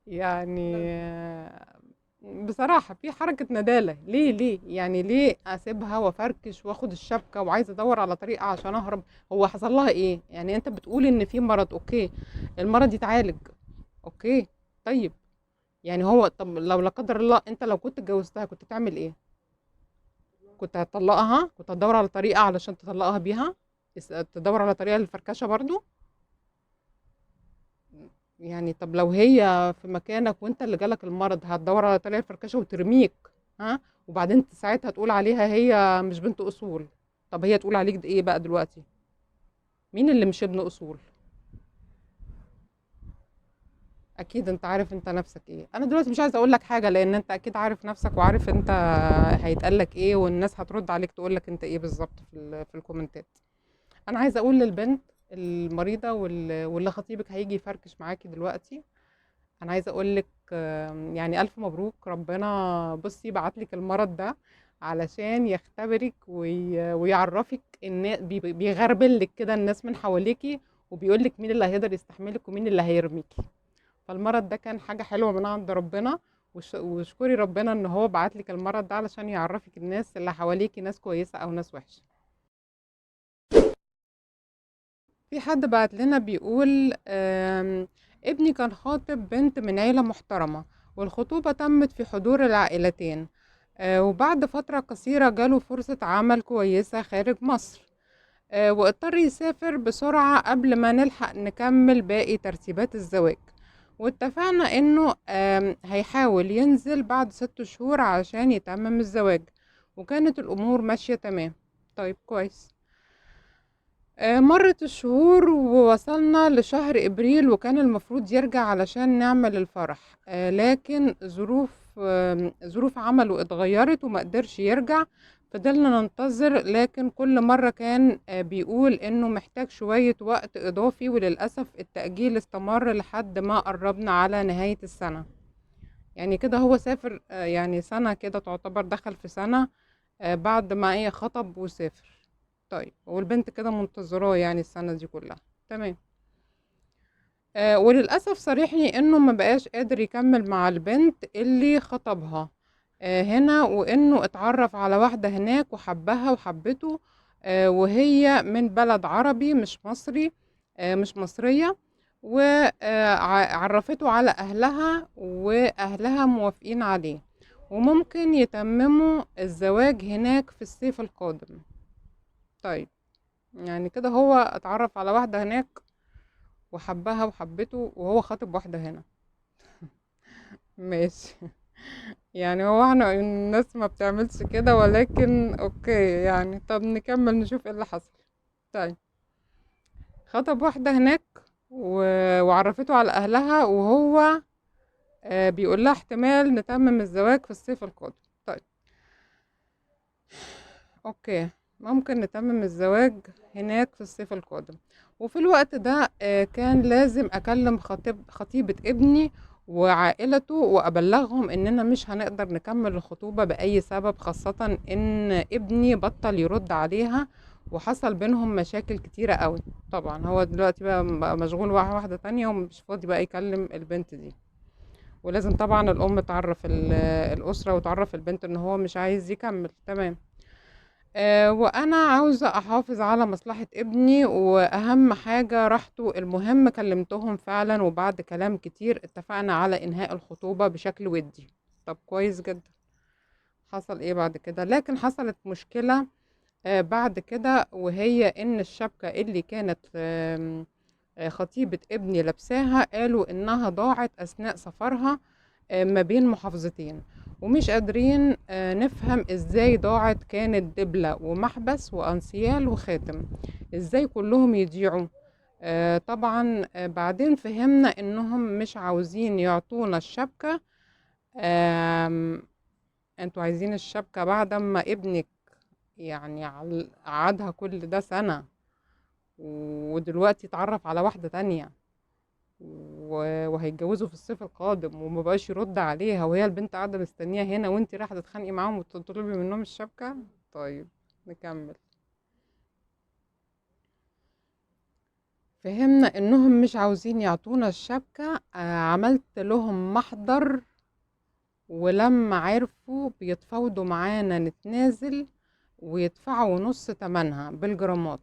يعني بصراحة في حركة ندالة. ليه يعني ليه اسيبها وافركش واخد الشبكة وعايزة ادور على طريقة عشان اهرب؟ هو حصل لها ايه؟ يعني انت بتقول ان في مرض، اوكي، المرض يتعالج، اوكي. طيب يعني هو طب لو لا قدر الله انت لو كنت اتجوزتها كنت تعمل ايه؟ كنت هتطلقها؟ كنت هتدور على طريقة علشان تطلقها بيها؟ تدور على طريقة للفركشة برضو؟ يعني طب لو هي في مكانك وانت اللي جالك المرض، هتدور على طريقة للفركشة وترميك؟ ها؟ وبعدين ساعتها تقول عليها هي مش بنت اصول. طب هي تقول عليك ايه بقى دلوقتي؟ مين اللي مش ابن اصول؟ اكيد انت عارف انت نفسك ايه. انا دلوقتي مش عايزه اقول لك حاجه، لان انت اكيد عارف نفسك وعارف انت هيتقال لك ايه، والناس هترد عليك تقول لك انت ايه بالظبط في الكومنتات. انا عايزه اقول للبنت المريضه واللي خطيبك هيجي يفركش معاكي دلوقتي، انا عايزه اقول لك يعني الف مبروك. ربنا بصي بعت لك المرض ده علشان يختبرك ويعرفك ان بيغربلك كده الناس من حواليكي، وبيقولك مين اللي هيقدر يستحملك ومين اللي هيرميكي. فالمرض ده كان حاجة حلوة من عند ربنا، واشكري ربنا ان هو بعتلك المرض ده علشان يعرفك الناس اللي حواليكي ناس كويسة او ناس وحشة. في حد بعت لنا بيقول ابني كان خاطب بنت من عيلة محترمة، والخطوبة تمت في حضور العائلتين، وبعد فترة قصيرة جاله فرصة عمل كويسة خارج مصر، واضطر يسافر بسرعة قبل ما نلحق نكمل باقي ترتيبات الزواج. واتفقنا انه هيحاول ينزل بعد 6 شهور عشان يتمم الزواج، وكانت الامور ماشية تمام. طيب كويس. مرت الشهور ووصلنا لشهر ابريل، وكان المفروض يرجع علشان نعمل الفرح، لكن ظروف عمله اتغيرت وما قدرش يرجع. فضلنا ننتظر، لكن كل مرة كان بيقول انه محتاج شوية وقت اضافي، وللأسف التأجيل استمر لحد ما قربنا على نهاية السنة. يعني كده هو سافر، يعني سنة كده تعتبر دخل في سنة بعد ما ايه خطب وسافر. طيب والبنت كده منتظراه يعني السنة دي كلها. تمام. وللأسف صريحني انه ما بقاش قادر يكمل مع البنت اللي خطبها هنا، وانه اتعرف على واحدة هناك وحبها وحبته، وهي من بلد عربي مش مصري، مش مصرية، وعرفته على اهلها، واهلها موافقين عليه، وممكن يتمموا الزواج هناك في الصيف القادم. طيب يعني كده هو اتعرف على واحدة هناك وحبها وحبته، وهو خاطب واحدة هنا. ماشي. يعني هو احنا الناس ما بتعملش كده، ولكن اوكي يعني. طب نكمل نشوف ايه اللي حصل. طيب خطب واحدة هناك وعرفته على اهلها، وهو بيقول لها احتمال نتمم الزواج في الصيف القادم. طيب اوكي، ممكن نتمم الزواج هناك في الصيف القادم. وفي الوقت ده كان لازم اكلم خطيبة ابني وعائلته، وابلغهم اننا مش هنقدر نكمل الخطوبة باي سبب، خاصة ان ابني بطل يرد عليها وحصل بينهم مشاكل كتيرة قوي. طبعا هو دلوقتي بقى مشغول مع واحدة تانية ومش فاضي بقى يكلم البنت دي. ولازم طبعا الام تعرف الاسرة وتعرف البنت ان هو مش عايز يكمل. تمام. وانا عاوزة احافظ على مصلحة ابني، واهم حاجة راحته. المهم كلمتهم فعلا، وبعد كلام كتير اتفقنا على انهاء الخطوبة بشكل ودي. طب كويس جدا. حصل ايه بعد كده؟ لكن حصلت مشكلة بعد كده، وهي ان الشبكة اللي كانت خطيبة ابني لابساها، قالوا انها ضاعت اثناء سفرها ما بين محافظتين، ومش قادرين نفهم ازاي ضاعت. كانت دبلة ومحبس وانسيال وخاتم، ازاي كلهم يضيعوا؟ طبعا بعدين فهمنا انهم مش عاوزين يعطونا الشبكة. انتوا عايزين الشبكة بعد ما ابنك يعني قعدها كل ده سنة، ودلوقتي اتعرف على واحدة تانية، وهيتجوزوا في الصيف القادم، وما بقاش يرد عليها، وهي البنت قاعدة مستنية هنا، وانتي رايحة تتخانقي معاهم وتطلبي منهم الشبكة؟ طيب نكمل. فهمنا انهم مش عاوزين يعطونا الشبكة. عملت لهم محضر، ولما عرفوا بيتفاوضوا معانا نتنازل ويدفعوا نص تمنها بالجرامات،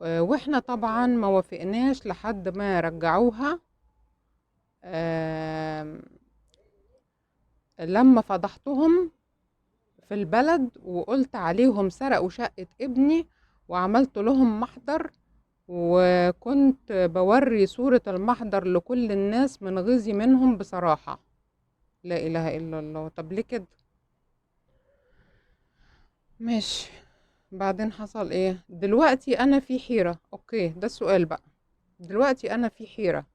واحنا طبعا ما وافقناش لحد ما رجعوها. آم، لما فضحتهم في البلد وقلت عليهم سرقوا شقة ابني، وعملت لهم محضر، وكنت بوري صورة المحضر لكل الناس من غيظي منهم بصراحة. لا إله إلا الله. طب ليه كده؟ ماشي. بعدين حصل ايه دلوقتي؟ انا في حيرة. اوكي ده السؤال بقى. دلوقتي انا في حيرة.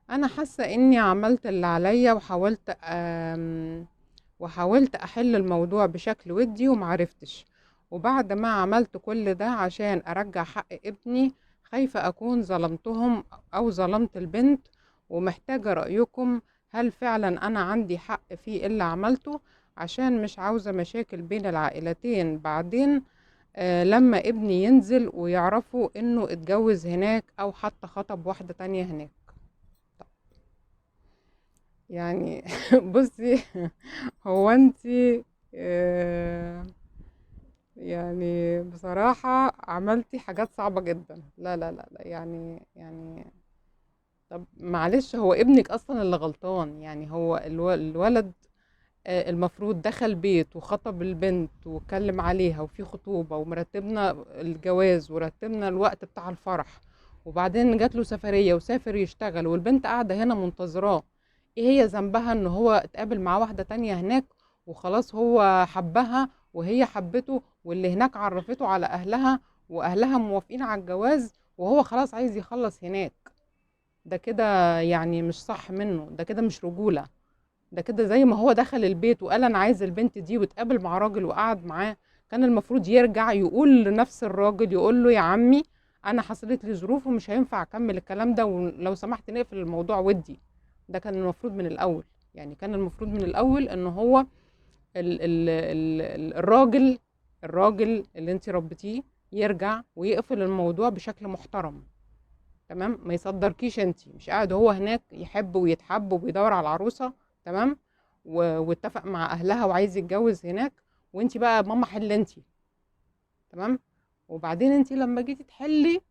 انا حاسة اني عملت اللي عليا، وحاولت احل الموضوع بشكل ودي ومعرفتش. وبعد ما عملت كل ده عشان ارجع حق ابني، خايفة اكون ظلمتهم او ظلمت البنت، ومحتاجة رأيكم. هل فعلا انا عندي حق في اللي عملته؟ عشان مش عاوزة مشاكل بين العائلتين بعدين، لما ابني ينزل ويعرفوا انه اتجوز هناك او حتى خطب واحدة تانية هناك. يعني بصي، هو انتي آه، يعني بصراحة عملتي حاجات صعبة جدا. لا لا لا لا، يعني طب معلش، هو ابنك اصلا اللي غلطان. يعني هو الولد المفروض دخل بيت وخطب البنت واتكلم عليها وفي خطوبة ومرتبنا الجواز ورتبنا الوقت بتاع الفرح، وبعدين جات له سفرية وسافر يشتغل والبنت قاعدة هنا منتظراه. ايه هي ذنبها ان هو اتقابل مع واحدة تانية هناك وخلاص؟ هو حبها وهي حبته، واللي هناك عرفته على اهلها واهلها موافقين على الجواز، وهو خلاص عايز يخلص هناك. ده كده يعني مش صح منه، ده كده مش رجولة. ده كده زي ما هو دخل البيت وقال انا عايز البنت دي واتقابل مع راجل وقعد معاه، كان المفروض يرجع يقول لنفس الراجل، يقول له يا عمي انا حصلت لي ظروف ومش هينفع اكمل الكلام ده، ولو سمحت نقفل الموضوع ودي. ده كان المفروض من الاول. يعني كان المفروض من الاول ان هو الراجل، الراجل اللي انت ربيتيه يرجع ويقفل الموضوع بشكل محترم. تمام، ما يصدركيش انت مش قاعد هو هناك يحب ويتحب وبيدور على العروسه. تمام، واتفق مع اهلها وعايز يتجوز هناك، وانت بقى ماما حل انت. تمام، وبعدين انت لما جيتي تحلي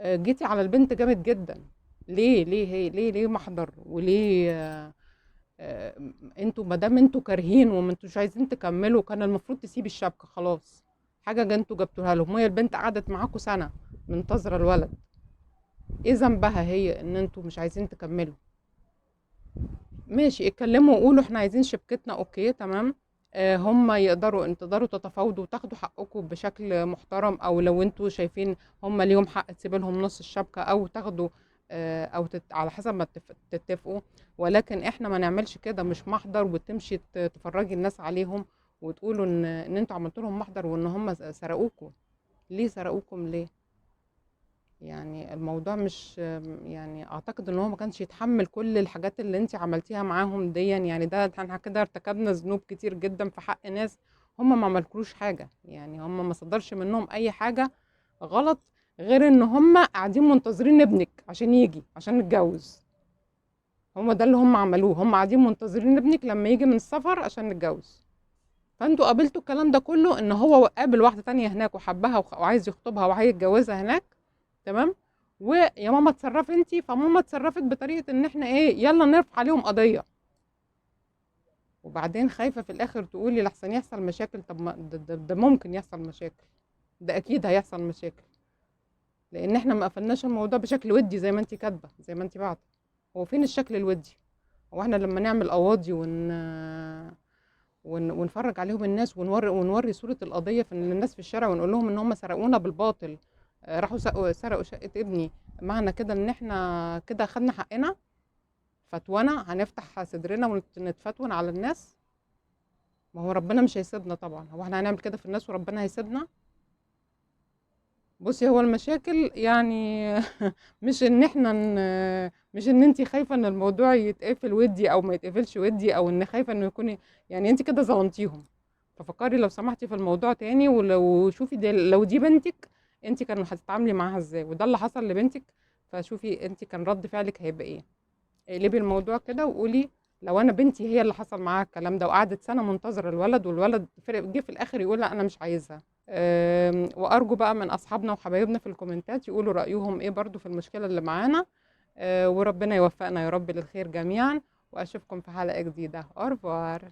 جيتي على البنت جامد جدا. ليه هي ليه محضر وليه آه، انتوا ما دام انتوا كارهين وما انتوش عايزين تكملوا، كان المفروض تسيب الشبكه خلاص. حاجه انتوا جبتوها لهم، هي البنت قعدت معاكوا سنه منتظره الولد. ايه ذنبها هي ان انتوا مش عايزين تكملوا؟ ماشي، اتكلموا وقولوا احنا عايزين شبكتنا، اوكي تمام. هم يقدروا، انتوا تقدروا تتفاوضوا وتاخدوا حقكم بشكل محترم، او لو انتوا شايفين هم ليهم حق تسيب لهم نص الشبكة او تاخدوا على حسب ما تتفقوا. ولكن احنا ما نعملش كده، مش محضر وتمشي تفرجي الناس عليهم وتقولوا ان انتوا عملتوا لهم محضر وان هم سرقوكم. ليه سرقوكم ليه؟ يعني الموضوع مش، يعني اعتقد ان هو ما كانش يتحمل كل الحاجات اللي انت عملتيها معاهم دي. يعني ده احنا كده ارتكبنا ذنوب كتير جدا في حق ناس هم ما عملكوش حاجة. يعني هم ما صدرش منهم اي حاجة غلط، غير ان هم قاعدين منتظرين ابنك عشان يجي عشان نتجوز. هم ده اللي هم عملوه، هم قاعدين منتظرين ابنك لما يجي من السفر عشان نتجوز. فانتوا قابلتوا الكلام ده كله ان هو قابل واحدة تانية هناك وحبها وعايز يخطبها وعايز يتجوزها هناك. تمام، ويا ماما اتصرفي انتي، فماما اتصرفت بطريقه ان احنا ايه، يلا نرفع عليهم قضيه. وبعدين خايفه في الاخر تقولي لحسن يحصل مشاكل. طب ما ده ممكن يحصل مشاكل، ده اكيد هيحصل مشاكل، لان احنا ما قفلناش الموضوع بشكل ودي زي ما انتي كاتبه زي ما انتي بعت. هو فين الشكل الودي؟ هو احنا لما نعمل قواضي ونفرج عليهم الناس ونوري صورة القضية في الناس في الشارع ونقول لهم ان هم سرقونا بالباطل، راحوا سرقوا شقة ابني، معنى كده ان احنا كده خدنا حقنا؟ فتوانا هنفتح صدرنا ونتفتون على الناس؟ ما هو ربنا مش هيسيبنا طبعا. هو احنا هنعمل كده في الناس وربنا هيسيبنا؟ بصي، هو المشاكل يعني مش ان احنا مش ان انت خايفه ان الموضوع يتقفل ودي او ما يتقفلش ودي، او ان خايفه انه يكون، يعني انت كده ظلمتيهم. ففكري لو سمحتي في الموضوع تاني، ولو شوفي دي لو دي بنتك انت كان هتتعاملي معاها ازاي، وده اللي حصل لبنتك. فشوفي انت كان رد فعلك هيبقى ايه. اقلبي الموضوع كده وقولي لو انا بنتي هي اللي حصل معاها الكلام ده وقعدت سنه منتظره الولد، والولد جه في الاخر يقول لا انا مش عايزها. وارجو بقى من اصحابنا وحبايبنا في الكومنتات يقولوا رايهم ايه برضو في المشكله اللي معانا. وربنا يوفقنا يا رب للخير جميعا، واشوفكم في حلقه جديده. اورفوار.